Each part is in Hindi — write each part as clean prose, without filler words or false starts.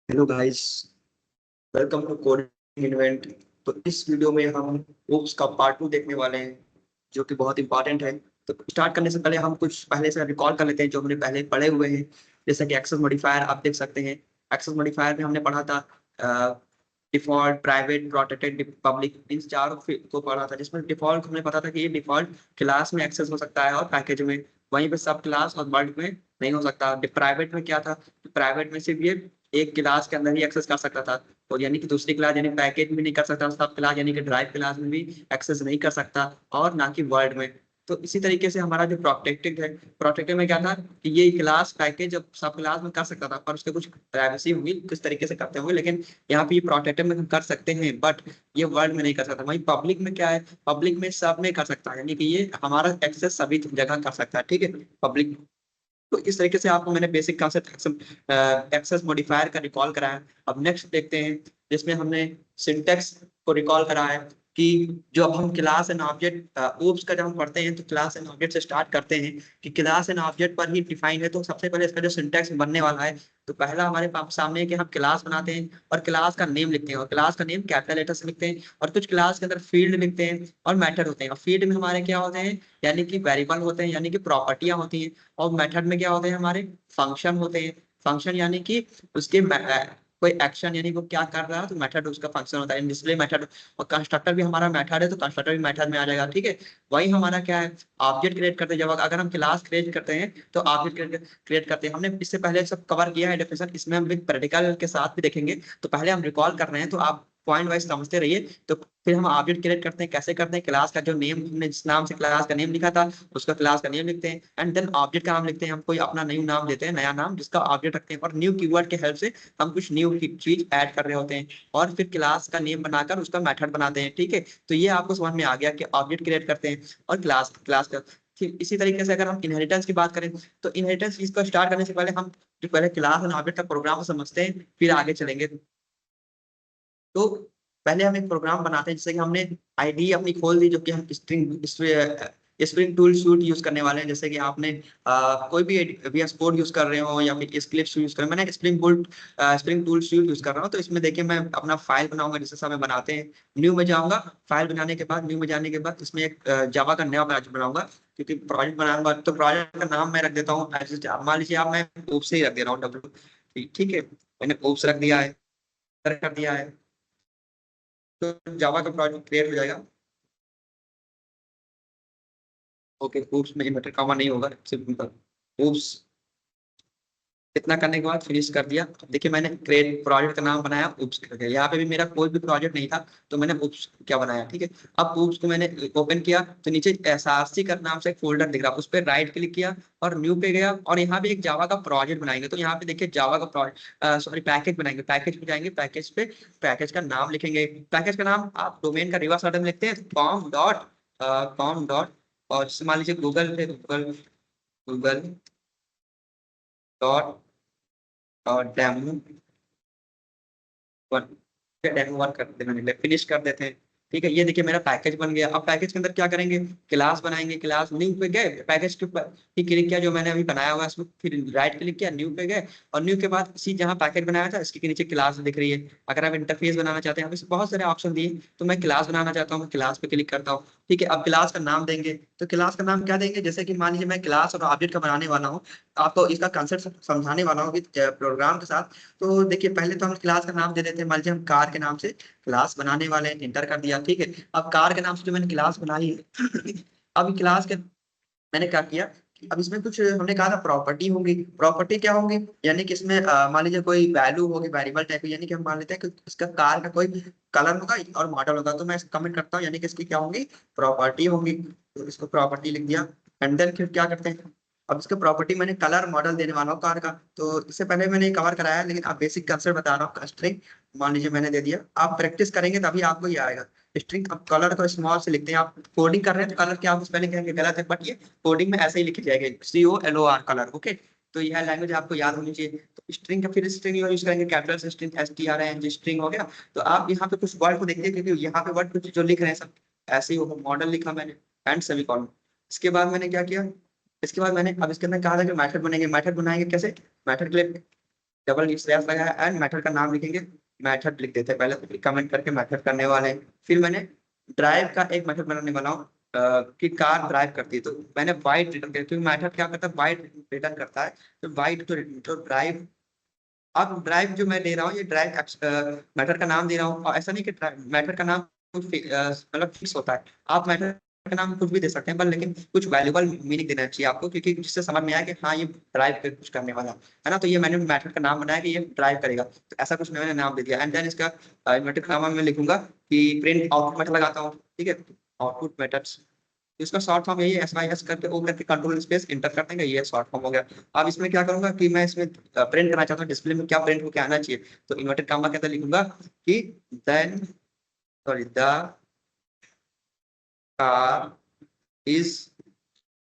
Hello guys, welcome to coding invent. तो इस वीडियो में हम ओप्स का पार्ट 2 देखने वाले हैं, जो कि बहुत इंपॉर्टेंट है। तो स्टार्ट करने से पहले हम कुछ पहले से रिकॉल कर लेते हैं जो हमने पहले पढ़े हुए हैं। जैसे कि एक्सेस मॉडिफायर आप देख सकते हैं। एक्सेस मॉडिफायर में हमने पढ़ा था डिफॉल्ट, प्राइवेट, प्रोटेक्टेड, पब्लिक, इन चारों को पढ़ा था। जिसमें डिफॉल्ट हमें पता था कि ये डिफॉल्ट क्लास में एक्सेस हो सकता है और पैकेज में, वहीं पे सब क्लास और वर्ल्ड में नहीं हो सकता। प्राइवेट में क्या था, प्राइवेट में सिर्फ ये एक क्लास के अंदर ही एक्सेस कर सकता था, और यानी कि दूसरी क्लास यानी पैकेज में नहीं कर सकता, सब क्लास यानी कि ड्राइव क्लास में भी एक्सेस नहीं कर सकता, और ना कि वर्ल्ड में। तो इसी तरीके से हमारा जो प्रोटेक्टेड है, प्रोटेक्टेड में क्या था कि ये क्लास पैकेज अब सब क्लास में कर सकता था, पर उसके कुछ प्राइवेसी होगी, किस तरीके से करते होंगे, लेकिन यहाँ पे ये प्रोटेक्टेड में हम कर सकते हैं, बट ये वर्ल्ड में नहीं कर सकता। वहीं पब्लिक में क्या है, पब्लिक में सब में कर सकता है, यानी कि ये हमारा एक्सेस सभी जगह कर सकता है, ठीक है, पब्लिक। तो इस तरीके से आपको मैंने बेसिक कॉन्सेप्ट एक्सेस मॉडिफायर का रिकॉल कराया। अब नेक्स्ट देखते हैं, जिसमें हमने सिंटेक्स को रिकॉल करा है कि जो अब हम क्लास एंड ऑब्जेक्ट ओप्स का जब हम पढ़ते हैं तो क्लास एंड ऑब्जेक्ट से स्टार्ट करते हैं कि क्लास एंड ऑब्जेक्ट पर ही डिफाइन है। तो सबसे पहले इसका जो सिंटेक्स बनने वाला है, तो पहला हमारे पास सामने है कि हम क्लास बनाते हैं और क्लास का नेम लिखते हैं, और क्लास का नेम कैपिटल लेटर से लिखते हैं, और कुछ क्लास के अंदर फील्ड लिखते हैं और मेथड होते हैं। और फील्ड में हमारे क्या होते हैं, यानी कि वेरिएबल होते हैं, यानी कि प्रॉपर्टियां होती हैं। और मेथड में क्या होते हैं, हमारे फंक्शन होते हैं। फंक्शन यानी कि उसके कोई एक्शन, यानी वो क्या कर रहा है, तो मेथड उसका फंक्शन होता है, डिस्प्ले मेथड। और कंस्ट्रक्टर भी हमारा मेथड है, तो कंस्ट्रक्टर भी मेथड में आ जाएगा, ठीक है। वही हमारा क्या है, ऑब्जेक्ट क्रिएट करते हैं। जब अगर हम क्लास क्रिएट करते हैं तो ऑब्जेक्ट क्रिएट करते हैं। हमने इससे पहले सब कवर किया है डेफिनेशन, इसमें हम प्रैक्टिकल के साथ भी देखेंगे। तो पहले हम रिकॉल कर रहे हैं, तो आप पॉइंट वाइज समझते रहिए। तो फिर हम ऑब्जेक्ट क्रिएट करते हैं, कैसे करते हैं, क्लास का जो नेम हमने जिस नाम से क्लास का नेम लिखा था उसका क्लास का नेम लिखते हैं, एंड देन ऑब्जेक्ट का नाम लिखते हैं। हम कोई अपना न्यू नाम देते हैं, नया नाम जिसका ऑब्जेक्ट रखते हैं, और न्यू कीवर्ड के हेल्प से हम कुछ न्यू चीज ऐड कर रहे होते हैं, और फिर क्लास का नेम बनाकर उसका मेथड बनाते हैं, ठीक है। तो ये आपको समझ में आ गया कि ऑब्जेक्ट क्रिएट करते हैं और क्लास क्लास का। फिर इसी तरीके से अगर हम इनहेरिटेंस की बात करें, तो इनहेरिटेंस इसको स्टार्ट करने से पहले हम जो पहले क्लास और ऑब्जेक्ट का प्रोग्राम समझते हैं, फिर आगे चलेंगे। तो पहले हम एक प्रोग्राम बनाते हैं, जैसे कि हमने आईडी अपनी खोल दी, जो कि हम स्प्रिंग टूल सूट यूज करने वाले हैं। जैसे कि आपने कोई भी VS कोड यूज कर रहे हो या फिर स्क्रिप्ट यूज कर रहे हो, मैंने स्प्रिंग टूल सूट यूज कर रहा हूँ। तो इसमें देखिए मैं अपना फाइल बनाऊंगा, जैसे समय बनाते हैं, न्यू में जाऊंगा। फाइल बनाने के बाद, न्यू में जाने के बाद इसमें एक जावा का नया प्रोजेक्ट बनाऊंगा, क्योंकि प्रोजेक्ट बनाऊंगा तो प्रोजेक्ट का नाम मैं रख देता हूँ मान लीजिए आप, मैं ओप से ही रख दे रहा हूँ, डब्ल्यू, ठीक है। मैंने ओप्स रख दिया है, कर दिया है, तो जावा का प्रोजेक्ट क्रिएट हो जाएगा। ओके, oops में इन्वर्टेड कॉमा नहीं होगा, सिर्फ oops। इतना करने के बाद फिनिश कर दिया। अब देखिए मैंने क्रिएट प्रोजेक्ट का नाम बनाया उप्स करके। यहाँ पे भी मेरा कोई भी प्रोजेक्ट नहीं था, तो मैंने उप्स क्या बनाया, ठीक है। अब उप्स को मैंने ओपन किया, तो नीचे एसआरसी का नाम से एक फोल्डर दिख रहा, उस पर राइट क्लिक किया और न्यू पे गया, और यहाँ पे एक जावा का प्रोजेक्ट बनाएंगे। तो यहाँ पे देखिए जावा का प्रोजेक्ट, सॉरी, पैकेज बनाएंगे। पैकेज पे जाएंगे, पैकेज पे पैकेज का नाम लिखेंगे। पैकेज का नाम आप डोमेन का रिवर्स ऑर्डर में लिखते हैं, कॉम डॉट, और जैसे मान लीजिए गूगल है, Google Google dot demo one, demo one कर देना, मतलब फिनिश कर देते हैं, ठीक है। ये देखिए मेरा पैकेज बन गया। अब पैकेज के अंदर क्या करेंगे, क्लास बनाएंगे। क्लास न्यू पे गए, पैकेज के ऊपर ही क्लिक किया जो मैंने अभी बनाया हुआ है उसमें, फिर राइट क्लिक किया, न्यू पे गए, और न्यू के बाद इसी जहाँ पैकेज बनाया था इसके नीचे क्लास दिख रही है। अगर आप इंटरफेस बनाना चाहते हैं, इसमें बहुत सारे ऑप्शन दिए, तो मैं क्लास बनाना चाहता हूँ, मैं क्लास पे क्लिक करता हूँ, ठीक है। अब क्लास का नाम देंगे, तो क्लास का नाम क्या देंगे, जैसे कि मान लीजिए मैं क्लास और ऑब्जेक्ट का बनाने वाला हूँ, आपको इसका कंसेप्ट समझाने वाला हूँ प्रोग्राम के साथ। तो देखिए पहले तो हम क्लास का नाम दे देते हैं, मान लीजिए हम कार के नाम से क्लास बनाने वाले हैं, इंटर कर दिया, ठीक है। अब कार के नाम से जो मैंने क्लास बनाई है अब क्लास के मैंने क्या किया कि अब इसमें कुछ हमने कहा था प्रॉपर्टी होंगी। प्रॉपर्टी क्या होंगी, यानी कि इसमें मान लीजिए कोई वैल्यू होगी, वेरिएबल टाइप की, यानी कि हम मान लेते हैं कि इसका कार का कोई कलर होगा और मॉडल होगा, तो मैं कमेंट करता हूँ, यानी कि इसकी क्या होंगी, प्रॉपर्टी होंगी। तो इसको प्रॉपर्टी लिख दिया, एंड देन फिर क्या करते हैं, अब इसका प्रॉपर्टी मैंने कलर मॉडल देने वाला हूँ कार का। तो इससे पहले मैंने कवर कराया है, लेकिन अब बेसिक कंसेप्ट बता रहा हूँ। स्ट्रिंग मान लीजिए मैंने दे दिया, आप प्रैक्टिस करेंगे तभी आपको ये आएगा। स्ट्रिंग, अब कलर को स्मॉल से लिखते हैं। आप कोडिंग कर रहे हैं तो कलर क्या आप स्पेलिंग करेंगे गलत है, बट ये कोडिंग में ऐसे ही लिखी जाएगी, COLOR कलर, ओके। तो यह लैंग्वेज आपको याद होनी चाहिए। तो स्ट्रिंग का फिर स्ट्रिंग यूज करेंगे, कैपिटल से स्ट्रिंग, STRNG स्ट्रिंग हो गया। तो आप यहाँ पे कुछ वर्ड को देखिए, क्योंकि यहाँ पे वर्ड कुछ जो लिख रहे हैं सब ऐसे ही होगा। मॉडल लिखा मैंने, एंड सेमीकोलन। इसके बाद मैंने क्या किया, इसके बाद मैंने अब इसके अंदर कहा था कि मेथड बनेंगे। मेथड बनाएंगे कैसे, मेथड के लिए डबल स्लैश लगाया एंड मेथड का नाम लिखेंगे, मेथड लिख देते हैं पहले, तो कमेंट करके मेथड करने वाले हैं। फिर मैंने ड्राइव का एक मेथड बनाने वाला हूँ कि कार ड्राइव करती है, तो मैंने वाइट रिटर्न किया क्योंकि मेथड क्या करता है, वाइट रिटर्न करता है, तो वाइट तो ड्राइव। अब ड्राइव जो मैं ले रहा हूँ ये ड्राइव मैटर का नाम दे रहा हूँ, और ऐसा नहीं कि मैटर का नाम मतलब फिक्स होता है, आप मैटर का नाम कुछ भी दे सकते हैं, पर लेकिन कुछ वैल्यूबल मीनिंग देना चाहिए आपको, क्योंकि जिससे समझ में आया कि हाँ ये ड्राइव पे कुछ करने वाला है ना। तो ये मैंने मैटर का नाम बनाया कि ये ड्राइव करेगा, तो ऐसा कुछ मैंने नाम दे दिया। एंड देन इसका मैटर का नाम मैं लिखूंगा कि प्रिंट आउटपुट मेथड लगाता हूँ, ठीक है, आउटपुट मेथड्स। इसका शॉर्ट फॉर्म यही है, SYS करके ओ करके कंट्रोल स्पेस इंटर कर देंगे, ये शॉर्ट फॉर्म हो गया। अब इसमें क्या करूंगा कि मैं इसमें प्रिंट करना चाहता हूँ, डिस्प्ले में क्या प्रिंट होकर आना चाहिए, तो इन्वर्टेड कॉमा के अंदर लिखूंगा कि then sorry the car is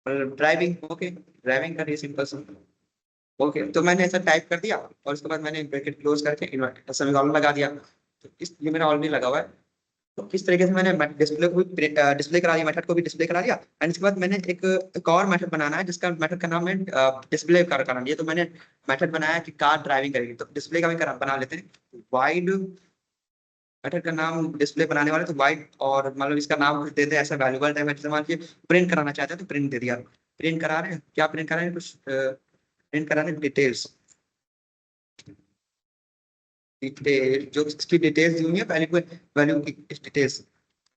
driving, okay, driving कर रही है, सिंपल सा। ओके, तो मैंने ऐसा टाइप कर दिया और उसके बाद मैंने ब्रैकेट क्लोज करके इन्वर्टेड सेमीकोलन लगा दिया, तो इस ये मेरा ऑलरेडी लगा हुआ है। तो इस तरीके से मैंने डिस्प्ले को भी डिस्प्ले करा दिया, मेथड को भी डिस्प्ले करा दिया। एंड इसके बाद मैंने एक और मेथड बनाना है जिसका मेथड का नाम है डिस्प्ले कर करना है। तो मैंने मेथड बनाया कि कार ड्राइविंग करेगी, तो डिस्प्ले का भी बना लेते हैं। वाइड मेथड का नाम डिस्प्ले बनाने वाले, तो वाइड, और मतलब इसका नाम कुछ देते हैं ऐसा वैल्यूबल टाइप है, जैसे मान लीजिए प्रिंट कराना चाहते हैं तो प्रिंट दे दिया। प्रिंट करा रहे हैं, क्या प्रिंट करा रहे हैं, कुछ प्रिंट करा रहे हैं डिटेल्स, डिटेल जो इसकी डिटेल्स दी हुई है, वैल्यू वैल्यू की डिटेल्स।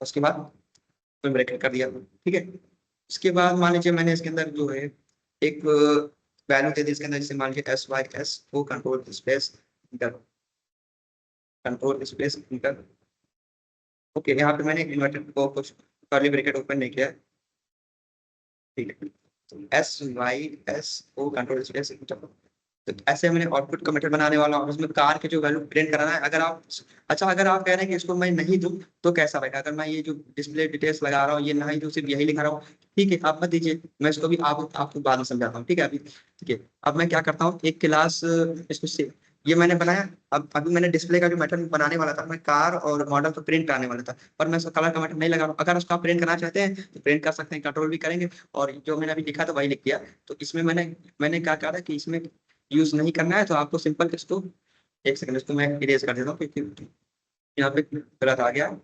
उसके बाद मैं ब्रैकेट कर दिया, ठीक है। उसके बाद मान लीजिए मैंने इसके अंदर जो है एक वैल्यू दे दी इसके अंदर, जैसे मान लीजिए SYS को control space inter, control space inter. Okay, यहाँ पे मैंने इन्वर्टेड को कुछ कर्ली ब्रैकेट ओपन नहीं किया है, ठीक है। तो SYS को कंट्रोल स्पेस इंटर, तो ऐसे मैंने आउटपुट का मेथड बनाने वाला हूँ, उसमें कार के जो वैल्यू प्रिंट कराना है। अगर आप अच्छा, अगर आप कह रहे हैं कि इसको मैं नहीं दूं तो कैसा रहेगा, अगर मैं ये जो डिस्प्ले डिटेल्स लगा रहा हूँ ये नहीं दूं, सिर्फ यही लिखा रहा हूँ, ठीक है, आप मत दीजिए, मैं इसको भी आपको बाद में समझाता हूँ, ठीक है। अभी ठीक है, अब मैं क्या करता हूँ, एक क्लास इसको से ये मैंने बनाया। अब अभी मैंने डिस्प्ले का जो मेथड बनाने वाला था, मैं कार और मॉडल को प्रिंट कराने वाला था, पर मैं उसका कलर का मेथड नहीं लगा रहा हूँ। अगर उसका प्रिंट करना चाहते हैं तो प्रिंट कर सकते हैं, कंट्रोल भी करेंगे, और जो मैंने अभी लिखा था वही लिख दिया। तो इसमें मैंने क्या कहा था कि इसमें यूज नहीं करना है, तो आपको सिंपल इसको, एक सेकंड इसको मैं इरेज कर देता हूँ क्योंकि यहाँ पे गलत आ गया।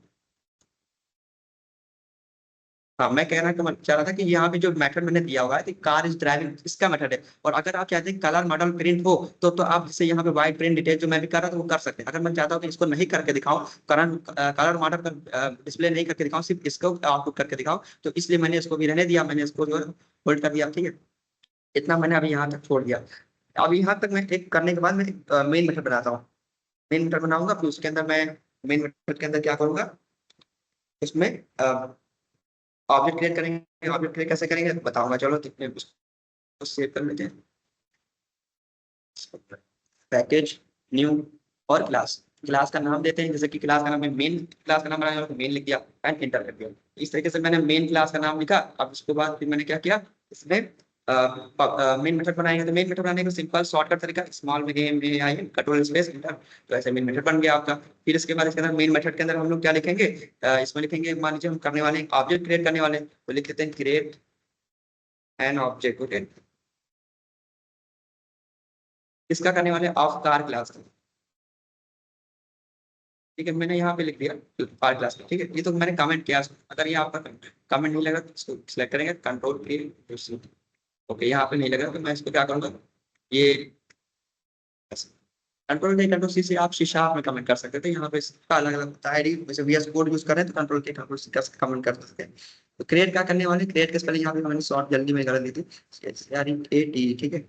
हाँ, मैं कहना कि चाह रहा था कि यहाँ पे जो मेथड मैंने दिया हुआ है कि कार इज ड्राइविंग, इसका मेथड है। और अगर आप चाहते हैं कलर मॉडल प्रिंट हो तो आप जैसे यहाँ पे वाइट प्रिंट डिटेल जो मैं भी कर रहा था वो कर सकते हैं। अगर मैं चाहता हूँ कि इसको नहीं करके दिखाऊं, करंट कलर मॉडल का डिस्प्ले नहीं करके दिखाऊं, सिर्फ इसको आउटपुट करके दिखाऊं, तो इसलिए मैंने इसको भी रहने दिया, मैंने इसको जो है होल्ड कर दिया, ठीक है। इतना मैंने अभी यहाँ तक छोड़ दिया। अब यहाँ तक मैं एक करने के बाद मैं मेन मेथड बनाता हूँ, मेन मेथड बनाऊंगा, फिर उसके अंदर मैं मेन मेथड के अंदर क्या करूंगा, उसमें ऑब्जेक्ट क्रिएट करेंगे। ऑब्जेक्ट क्रिएट कैसे करेंगे बताऊंगा, चलो तो उसको सेव कर लेते हैं। पैकेज, न्यू, और क्लास, क्लास का नाम देते हैं, जैसे कि क्लास का नाम है मेन, क्लास का नाम बनाया तो मेन लिख दिया एंड इंटर कर दिया। इस तरीके से मैंने मेन क्लास का नाम लिखा। अब उसके बाद फिर मैंने क्या किया, इसमें मेन मेथड बनाएंगे, तो मेन मेथड बनाने का सिंपल शॉर्टकट तरीका स्मॉल में AI कंट्रोल स्पेस इंटर, तो ऐसे मेन मेथड बन गया आपका। फिर इसके बाद इसके अंदर मेन मेथड के अंदर हम लोग क्या लिखेंगे, इसमें लिखेंगे, मान लीजिए हम करने वाले ऑब्जेक्ट क्रिएट करने वाले, तो लिख देते हैं क्रिएट एन ऑब्जेक्ट, ओके। इसका करने वाले ऑफ कार क्लास, ठीक है, मैंने यहाँ पे लिख दिया कार क्लास में, ठीक है। ये तो मैंने कमेंट किया, अगर ये आपका कमेंट नहीं लगा तो इसको सिलेक्ट करेंगे कंट्रोल के, ओके, यहाँ पे नहीं लगा तो मैं इसको क्या करूंगा, ये कंट्रोल नहीं, कंट्रोल सी से आप सी शार्प में कमेंट कर सकते थे, यहाँ पे इसका अलग अलग होता है, जैसे VS कोड यूज कर रहे हैं तो कंट्रोल के कंट्रोल सी का कमेंट कर सकते हैं। तो क्रिएट क्या करने वाले, क्रिएट के स्पेलिंग यहाँ पे मैंने शॉर्ट जल्दी में गलत दी थी, SREAT, ठीक है।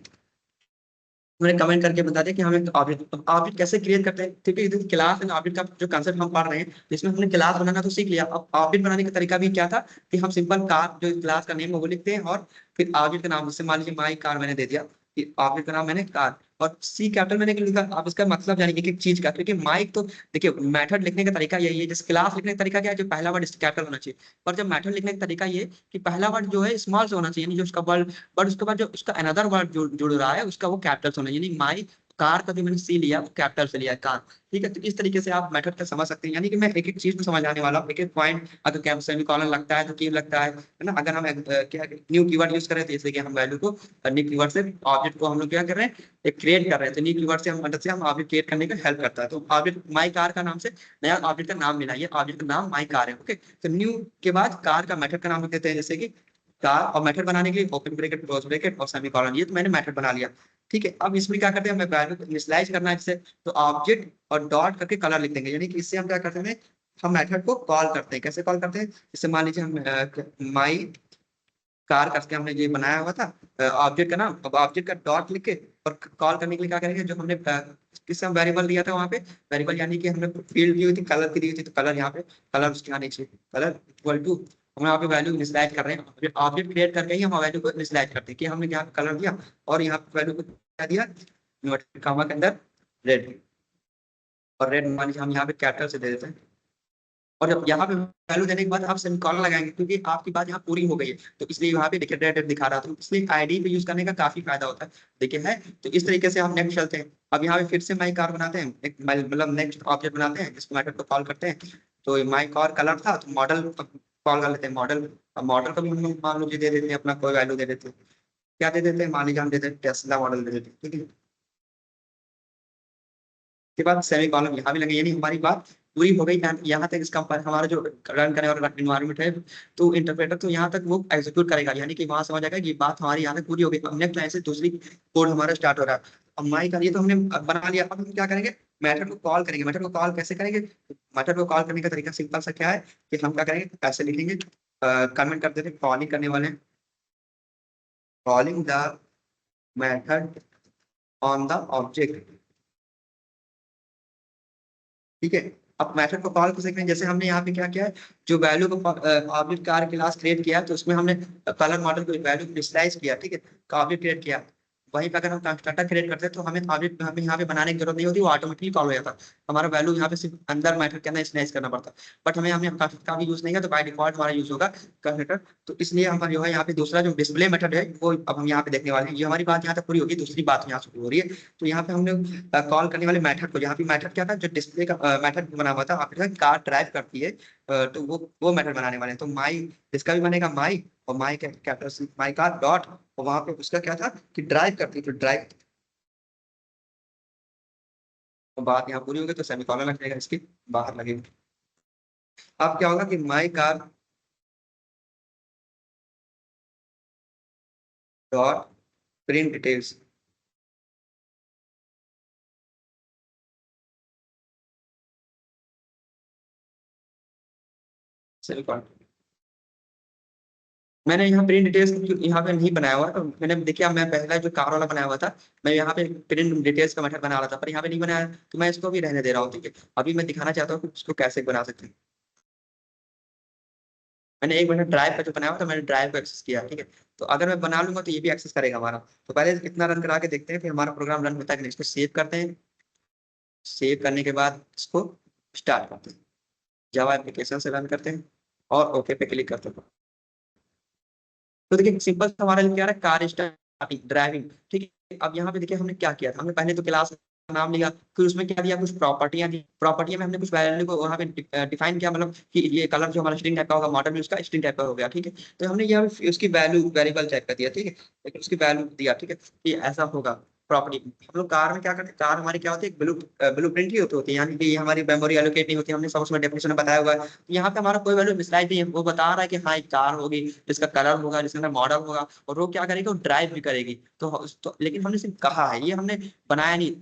मैंने कमेंट करके बता दिया कि हमें ऑब्जेक्ट, ऑब्जेक्ट कैसे क्रिएट करते हैं, क्योंकि क्लास एंड ऑब्जेक्ट का जो कंसेप्ट हम पढ़ रहे हैं, तो इसमें हमने क्लास बनाना तो सीख लिया। अब ऑब्जेक्ट बनाने का तरीका भी क्या था कि हम सिंपल कार जो क्लास का नेम है वो लिखते हैं, और फिर ऑब्जेक्ट का नाम, जैसे मान लीजिए माई कार मैंने दे दिया, कि ऑब्जेक्ट का नाम मैंने कार, और सी कैपिटल मैंने क्यों लिखा, आप इसका मतलब जानिए एक एक चीज का, क्योंकि माइक तो देखिए मेथड लिखने का तरीका यही है, जैसे क्लास लिखने का तरीका क्या है, जो पहला वर्ड कैपिटल होना चाहिए, पर जब मेथड लिखने का तरीका ये कि पहला वर्ड जो है स्मॉल से होना चाहिए, यानी जो उसका वर्ड, बट उसके बाद जो उसका अनदर वर्ड जुड़ रहा है उसका वो कैपिटल होना है, यानी माई कार का जो मैंने सी लिया वो कैपिटल से लिया है, कार। ठीक है, तो इस तरीके से आप मेथड का समझ सकते हैं, यानी कि मैं एक एक चीज को समझाने वाला हूँ, एक एक पॉइंट। अगर क्या सेमीकोलन लगता है तो क्यों लगता है ना। अगर हम क्या न्यू कीवर्ड यूज करें तो जैसे कि हम वैल्यू को न्यू कीवर्ड से ऑब्जेक्ट को हम लोग क्या कर रहे हैं, एक क्रिएट कर रहे हैं, तो न्यू कीवर्ड से हम मदद से हम ऑब्जेक्ट क्रिएट करने का हेल्प करता है। तो ऑब्जेक्ट माई कार का नाम से नया ऑब्जेक्ट का नाम मिला, ये ऑब्जेक्ट का नाम माई कार है। ओके, तो न्यू के बाद कार का मेथड का नाम लिख देते हैं, जैसे कि कार। और मेथड बनाने के लिए ओपन ब्रैकेट क्लोज ब्रैकेट और सेमीकोलन, ये तो मैंने मेथड बना लिया। ठीक है, अब इसमें क्या करते हैं, हमें वैल्यू को इनिशियलाइज करना है जैसे, तो ऑब्जेक्ट और डॉट करके कलर लिख देंगे, यानी कि इससे हम क्या करते हैं, हम मेथड को कॉल करते हैं। कैसे कॉल करते हैं, जैसे मान लीजिए हम माई कार करके हमने ये बनाया हुआ था ऑब्जेक्ट का नाम। अब ऑब्जेक्ट का डॉट लिख के और कॉल करने के लिए क्या करेंगे, जो हमने किससे हम वेरिएबल दिया था वहाँ पे, वेरिएबल यानी कि हमने फील्ड दी हुई थी, कलर की दी हुई थी, तो कलर यहाँ पे, कलर उसके आने चाहिए, कलर इक्वल टू, हम यहाँ पे वैल्यू इनिशियलाइज कर रहे हैं। ऑब्जेक्ट क्रिएट करके ही हम वैल्यू को इनिशियलाइज करते हैं कि हमने यहाँ कलर दिया और यहाँ पे वैल्यू को क्या दिया, इन्वर्टेड कॉमा के अंदर रेड। और रेड मान लीजिए हम यहाँ पे कैपिटल से दे देते हैं। और जब यहाँ पे वैल्यू देने के बाद आप सेमीकोलन लगाएंगे, क्योंकि आपकी बात यहाँ पूरी हो गई है, तो इसलिए यहाँ पे देखिए रेड दिखा रहा था, इसलिए आईडी पे यूज करने का काफी फायदा होता है। देखिए है, तो इस तरीके से हम नेक्स्ट चलते हैं। अब यहाँ पे फिर से माई कार बनाते हैं, एक मतलब नेक्स्ट ऑब्जेक्ट बनाते हैं, इस मेथड को कॉल करते हैं। तो माई कार कलर था, तो मॉडल कॉल कर लेते हैं, मॉडल। अब मॉडल को भी हम लोग मान लीजिए दे देते हैं अपना कोई वैल्यू दे देते हैं, क्या दे देते हैं, मान लीजिए हम देते हैं टेस्ला मॉडल दे देते हैं। ठीक है, के बाद सेमी कॉलम यहाँ भी लगे, यानी हमारी बात पूरी हो गई। यहाँ तक इसका हमारा जो रन करने वाला एनवायरमेंट है, तो इंटरप्रेटर तो यहाँ तक वो एग्जीक्यूट करेगा, यानी कि वहां समझ आएगा कि बात हमारी यहाँ तक पूरी हो गई। अब नेक्स्ट लाइन से दूसरी कोड हमारा स्टार्ट हो रहा है। अब माई का ये तो हमने बना लिया, अब हम क्या करेंगे, मेथड को कॉल करेंगे। मेथड को कॉल कैसे करेंगे, मेथड को कॉल करने का तरीका सिंपल सा क्या है कि हम क्या करेंगे, ऐसे लिखेंगे, कमेंट कर देते हैं, कॉलिंग करने वाले, calling the method on the object. ठीक है, अब मेथड को कॉल कर सकते हैं, जैसे हमने यहाँ पे क्या किया है, जो वैल्यू को ऑब्जेक्ट कार क्लास क्रिएट किया, तो उसमें हमने कलर मॉडल को वैल्यू इनिशियलाइज किया। ठीक है, ऑब्जेक्ट क्रिएट किया। वहीं पे अगर हम कंस्ट्रक्टर क्रिएट करते हैं तो हमें ऑब्जेक्ट हमें यहाँ पे बनाने की जरूरत नहीं होती, वो ऑटोमेटिकली कॉल हो जाता। हमारा वैल्यू यहाँ पे सिर्फ अंदर मेथड के अंदर इनिशियलाइज करना पड़ता। बट हमें हमने कंस्ट्रक्टर का भी यूज नहीं है, तो बाय डिफॉल्ट हमारा यूज होगा कंस्ट्रक्टर। तो इसलिए हमारा जो है यहाँ पे दूसरा जो डिस्प्ले मेथड है, वो अब हम यहाँ पे देखने वाले हैं। ये हमारी बात यहाँ तक पूरी होगी, दूसरी बात यहाँ शुरू हो रही है। तो यहाँ पे हमने कॉल करने वाले मेथड को, यहाँ पे मेथड क्या था, जो डिस्प्ले का मेथड बना हुआ था, आपने कार ड्राइव करती है, तो वो मेथड बनाने वाले हैं। तो माई, इसका भी बनेगा माई, और my capital my car dot, और वहां पे उसका क्या था कि ड्राइव करती है, तो ड्राइव। तो बात यहाँ पूरी होगी, तो सेमीकोलन लग जाएगा, इसके बाहर लगेगा। अब क्या होगा कि my car dot print details. Semicolon, मैंने यहाँ प्रिंट डिटेल्स यहाँ पे नहीं बनाया हुआ है, तो मैंने देखिए मैं पहला जो कार वाला बनाया हुआ था, मैं यहाँ पे प्रिंट डिटेल्स का मेथड बना रहा था, पर यहाँ पे नहीं बनाया, तो मैं इसको भी रहने दे रहा हूँ। ठीक है, अभी मैं दिखाना चाहता हूँ कि उसको कैसे बना सकते हैं। मैंने एक मिनट ड्राइव का जो बनाया हुआ था, मैंने ड्राइव को एक्सेस किया। ठीक है, तो अगर मैं बना लूंगा तो ये भी एक्सेस करेगा हमारा। तो पहले इतना रन करा के देखते हैं, फिर हमारा प्रोग्राम रन होता है कि नहीं। इसको सेव करते हैं, सेव करने के बाद इसको स्टार्ट करते हैं, जावा एप्लीकेशन से रन करते हैं और ओके पे क्लिक करते हैं। तो देखिए सिंपल सा हमारा क्या है, कार स्टार्टिंग ड्राइविंग। ठीक है, अब यहाँ पे देखिए हमने क्या किया था, हमने पहले तो क्लास नाम लिया, फिर उसमें क्या दिया, कुछ प्रॉपर्टियां दी। प्रॉपर्टियां में हमने कुछ वैल्यू को वहाँ पे डिफाइन किया, मतलब कि ये कलर जो हमारा स्ट्रिंग टाइप का होगा, मॉडल भी उसका स्ट्रिंग टाइप का हो गया। ठीक है, तो हमने यहाँ पे उसकी वैल्यू वेरिएबल टाइप का दिया। ठीक है, लेकिन उसकी वैल्यू दिया। ठीक है, कि ऐसा होगा प्रॉपर्टी। हम लोग कार में क्या करते हैं, कार हमारी क्या होती है, ब्लू प्रिंट ही होती है, यानी कि हमारी मेमोरी एलोकेट नहीं होती, हमने सब उसमें डेफिनेशन में बताया हुआ है। तो यहाँ पे हमारा कोई वैल्यू मिसलाइज नहीं है, वो बता रहा है कि हाँ एक कार होगी जिसका कलर होगा, जिसका मॉडल होगा, और वो क्या करेगी, वो ड्राइव भी करेगी। तो लेकिन हमने सिर्फ कहा है, ये हमने बनाया नहीं।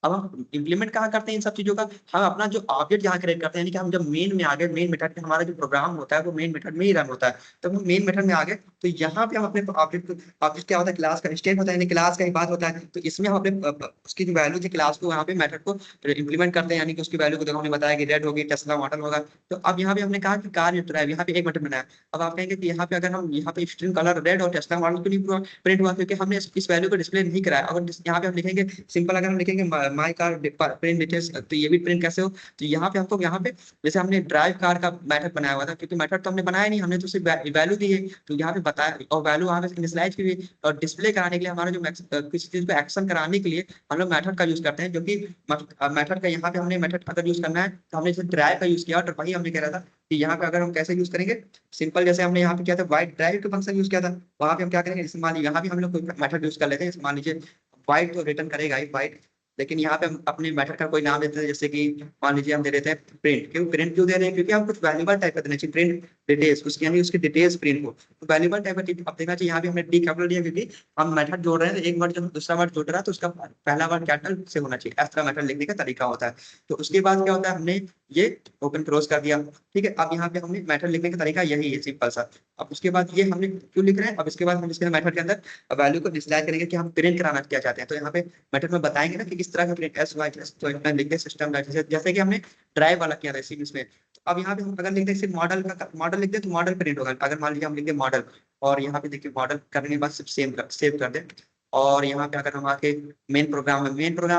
अब हम इम्प्लीमेंट कहाँ करते हैं इन सब चीजों का, हम अपना जो ऑब्जेक्ट जहाँ क्रिएट करते हैं, यानी कि हम जब मेन में आ गए, मेन मेथड में हमारा जो प्रोग्राम होता है वो मेन मेथड में ही रन होता है। तब हम मेन मेथड में आ गए, तो यहाँ पे हम अपने ऑब्जेक्ट, ऑब्जेक्ट क्या होता है, क्लास का इंस्टेंस होता है, यानी क्लास का ही बात होता है। तो इसमें हम अपने उसकी जो वैल्यू थी क्लास को, यहाँ पे मेथड को इम्प्लीमेंट करते हैं, यानी कि उसकी वैल्यू को देखो हमने बताया कि रेड होगी, टेस्ला मॉडल होगा। तो अब यहाँ पे हमने कहा कि कार ड्राइव, यहाँ पे एक मेथड बनाया। अब आप कहेंगे कि यहाँ पे अगर हम यहाँ पे स्ट्रिंग कलर रेड और टेस्ला मॉडल क्यों नहीं प्रिंट हुआ, क्योंकि हमने इस वैल्यू को डिस्प्ले नहीं कराया। अगर यहाँ पे हम लिखेंगे सिंपल, अगर हम लिखेंगे माई कार प्रिंट डिटेल्स, तो ये भी प्रिंट कैसे हो? तो यहाँ पे हमको यहाँ पे जैसे हमने ड्राइव कार का मेथड बनाया हुआ था, क्योंकि मेथड तो हमने बनाया नहीं, हमने तो सिर्फ वैल्यू दी है, तो यहाँ पे बताया और वैल्यू वहाँ पे इनिशियलाइज की हुई और डिस्प्ले कराने के लिए हमारा जो किसी चीज को एक्शन कराने के लिए हम लोग मेथड का यूज करते हैं, जो कि मेथड का यहाँ पे हमने मेथड अगर यूज करना है तो हमने जैसे ड्राइव का यूज किया, और वही हमने कह रहा था कि यहाँ पे अगर हम कैसे यूज करेंगे, सिंपल जैसे हमने यहाँ पे किया था वाइट ड्राइव का फंक्शन यूज किया था, वहां पे हम क्या करेंगे, जैसे मान लीजिए यहाँ भी हम लोग कोई मेथड यूज कर लेते हैं, जैसे मान लीजिए वाइट तो रिटर्न करेगा ही वाइट, लेकिन यहाँ पे हम अपने मेथड का कोई नाम देते हैं, जैसे कि मान लीजिए हम दे देते हैं प्रिंट। क्यों दे रहे हैं? क्योंकि हम कुछ वैल्यूबल टाइप का देना चाहिए, प्रिंट डिटेल्स, उसकी यानी उसकी डिटेल्स प्रिंट हो, तो वैल्यूबल टाइप का चीज अब देखना चाहिए। यहाँ भी हमने डी कैपिटल दिया, क्योंकि हम मेथड जोड़ रहे हैं, तो एक वर्ड जब दूसरा वर्ड जोड़ रहा है तो उसका पहला वर्ड कैपिटल से होना चाहिए, इस तरह मेथड लिखने का तरीका होता है। तो उसके बाद क्या होता है, हमने ये ओपन क्लोज कर दिया, ठीक है। अब यहाँ पे हमने मेथड लिखने का तरीका यही है, सिंपल सा। अब उसके बाद ये हमने क्यों लिख रहे हैं, अब इसके बाद हम इसके मेथड के अंदर वैल्यू को डिस्प्ले करेंगे कि हम प्रिंट कराना क्या चाहते हैं, तो यहाँ पे मेथड में बताएंगे ना कि किस तरह का प्रिंट एस वाई प्लस, तो इतना लिख दे सिस्टम, जैसे कि हमने ड्राइव वाला किया था इसी में। तो अब यहाँ पे हम अगर लिख दे सिर्फ मॉडल का मॉडल लिख दे तो मॉडल प्रिंट होगा। अगर मान लीजिए हम लिख दे मॉडल, और यहाँ पे देखिए मॉडल करने के बाद सिर्फ सेव कर दे, और यहाँ पे अगर हम आके मेन प्रोग्राम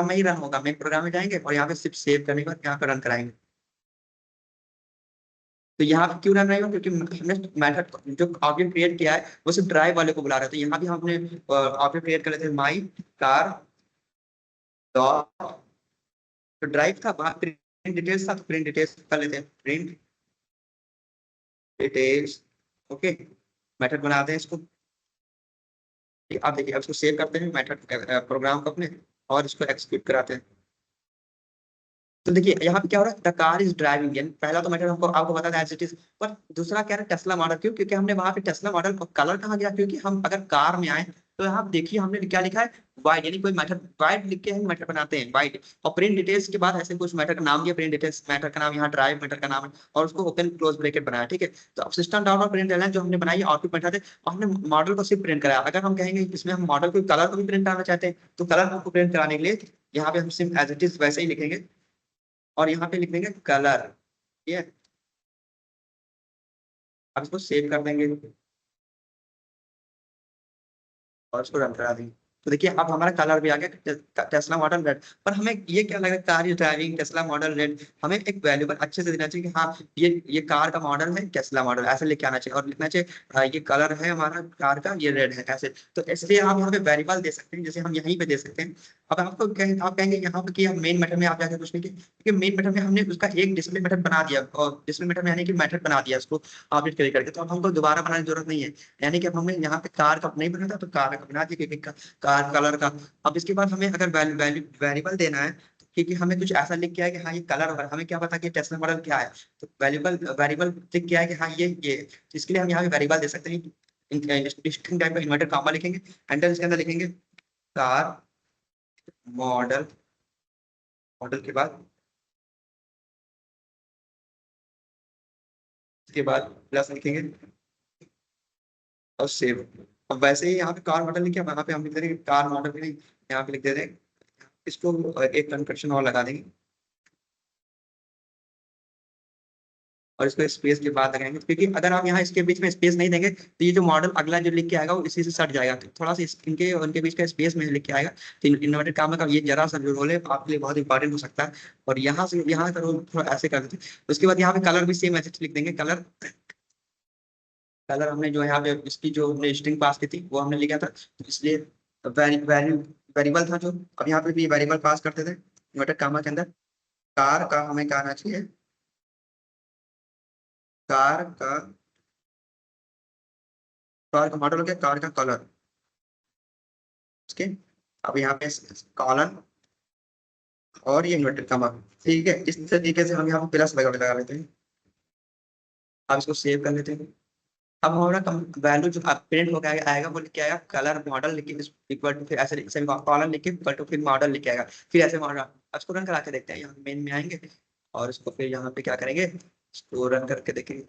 में ही रन होगा, मेन प्रोग्राम में जाएंगे और यहाँ पे सिर्फ सेव करने के बाद यहाँ पे रन कराएंगे। तो यहाँ पे क्यों रन रहेगा, क्योंकि हमने मेथड जो ऑब्जेक्ट क्रिएट किया है वो सिर्फ ड्राइव वाले को बुला रहे थे। यहाँ भी हमने ऑब्जेक्ट क्रिएट कर लेते हैं माई कार डॉट, तो ड्राइव था, वहाँ प्रिंट डिटेल्स था, तो प्रिंट डिटेल्स कर लेते हैं, प्रिंट डिटेल्स। ओके, मेथड बनाते हैं इसको। आप देखिए, अब इसको सेव करते हैं मेथड प्रोग्राम को अपने, और इसको एक्सिक्यूट कराते हैं। तो देखिए यहाँ पे क्या हो रहा है, द कार इज ड्राइविंग, यानी पहला तो मैटर हमको आपको बता था एज इट इज, पर दूसरा क्या है, टेस्ला मॉडल। क्यों? क्योंकि हमने वहां पे टेस्ला मॉडल कलर कहाँ गया, क्योंकि हम अगर कार में आए तो यहाँ देखिए हमने क्या लिखा है, वाइट, यानी कोई मैटर वाइट लिख के हम मैटर बनाते हैं वाइट, और प्रिंट डिटेल्स के बाद ऐसे कुछ मैटर का नाम दिया, प्रिंट डिटेल्स मैटर का नाम, यहाँ ड्राइव मैटर का नाम है, और उसको ओपन क्लोज ब्रैकेट बनाया, ठीक है। तो अब सिस्टम डॉट और प्रिंट जो हमने बनाई आउटपुट मैटर थे, और हमने मॉडल को सिर्फ प्रिंट कराया। अगर हम कहेंगे इसमें हम मॉडल को कलर को भी प्रिंट कराना चाहते हैं, तो कलर को प्रिंट कराने के लिए यहाँ पे हम सिर्फ एज इट इज वैसे ही लिखेंगे, और यहाँ पे लिख देंगे कलर, ठीक है। अब इसको सेव कर देंगे और इसको रन करा देंगे। तो देखिए अब हमारा कलर भी आ गया, टेस्ला मॉडल रेड। पर हमें ये क्या लग रहा है, car is driving Tesla model red, हमें एक वैल्यूबल अच्छे से देना चाहिए कि हाँ ये कार का मॉडल है टेस्ला मॉडल, ऐसे लिख के आना चाहिए, और लिखना चाहिए ये कलर है हमारा कार का, ये रेड है, ऐसे। तो इसलिए आप यहाँ पे वेरिएबल दे सकते हैं, जैसे हम यहीं पे दे सकते हैं। अब आपको आप कहेंगे यहाँ पे कि हम मेन मेथड में आप जाकर कुछ नहीं किया, क्योंकि मेन मेथड में हमने उसका एक डिस्प्ले मेथड बना दिया, और डिस्प्ले मेथड में यानी कि मेथड बना दिया उसको अपडेट करके, तो अब हमको दोबारा बनाने की जरूरत नहीं है। यानी कि अब हमने यहाँ पे कार का नहीं बना था तो कार का बना दिया, क्योंकि कार कलर का। अब इसके बाद हमें अगर वेरिएबल देना है, क्योंकि हमें कुछ ऐसा लिख के है कि हाँ ये कलर है, हमें क्या पता कि टेस्ला मॉडल क्या है, तो वेरिएबल लिख के है कि हाँ ये, तो इसके लिए हम यहाँ पे वेरिएबल दे सकते हैं, स्ट्रिंग टाइप का इन्वर्टेड कॉमा लिखेंगे, एंटर इसके अंदर लिखेंगे कार मॉडल, मॉडल के बाद इसके बाद प्लस लिखेंगे और सेव। अब वैसे ही यहाँ पे कार मॉडल लिखे, वहां पे हम लिख दे रहे हैं कार मॉडल भी नहीं, यहाँ पे लिख दे रहे हैं, इसको एक कन्वर्शन और लगा देंगे, और इसको स्पेस के बाद लगाएंगे, क्योंकि अगर आप यहाँ इसके बीच में स्पेस नहीं देंगे तो ये जो मॉडल अगला जो लिख के आएगा वो इसी से सट जाएगा, तो थोड़ा सा इनके उनके बीच का स्पेस में लिख के आएगा। तो इन्वर्टेड कामा का ये जरा सा जो रोल है आपके लिए बहुत इंपॉर्टेंट हो सकता है, और यहाँ से यहाँ का रोल थोड़ा ऐसे कर देते हैं। उसके बाद यहाँ पे कलर भी सेम ऐसे लिख देंगे, कलर, कलर हमने जो यहाँ पे इसकी जो हमने स्ट्रिंग पास की थी वो हमने लिखा था, तो इसलिए वेरिएबल था जो, अब यहाँ पे भी वेरिएबल पास करते थे इन्वर्टेड कामा के अंदर। कार का हमें कहना चाहिए कार का, कार का मॉडल हो गया, कार का कलर, ठीक है। अब यहाँ पे कॉलन और ये इन्वर्टेड कॉमा, ठीक है। इस तरीके से हम यहाँ पे प्लस लगा लेते हैं। अब इसको सेव कर लेते हैं। अब हमारा वैल्यू जो प्रिंट होकर आएगा वो लिख के आएगा कलर मॉडल लिख के इक्वल टू, फिर ऐसे कॉलन लिख के इक्वल टू, फिर मॉडल लिख के आएगा, फिर ऐसे मॉडल। अब इसको रन करा के देखते हैं, यहाँ मेन में आएंगे और इसको फिर यहाँ पे क्या करेंगे, इसको रन करके देखेंगे।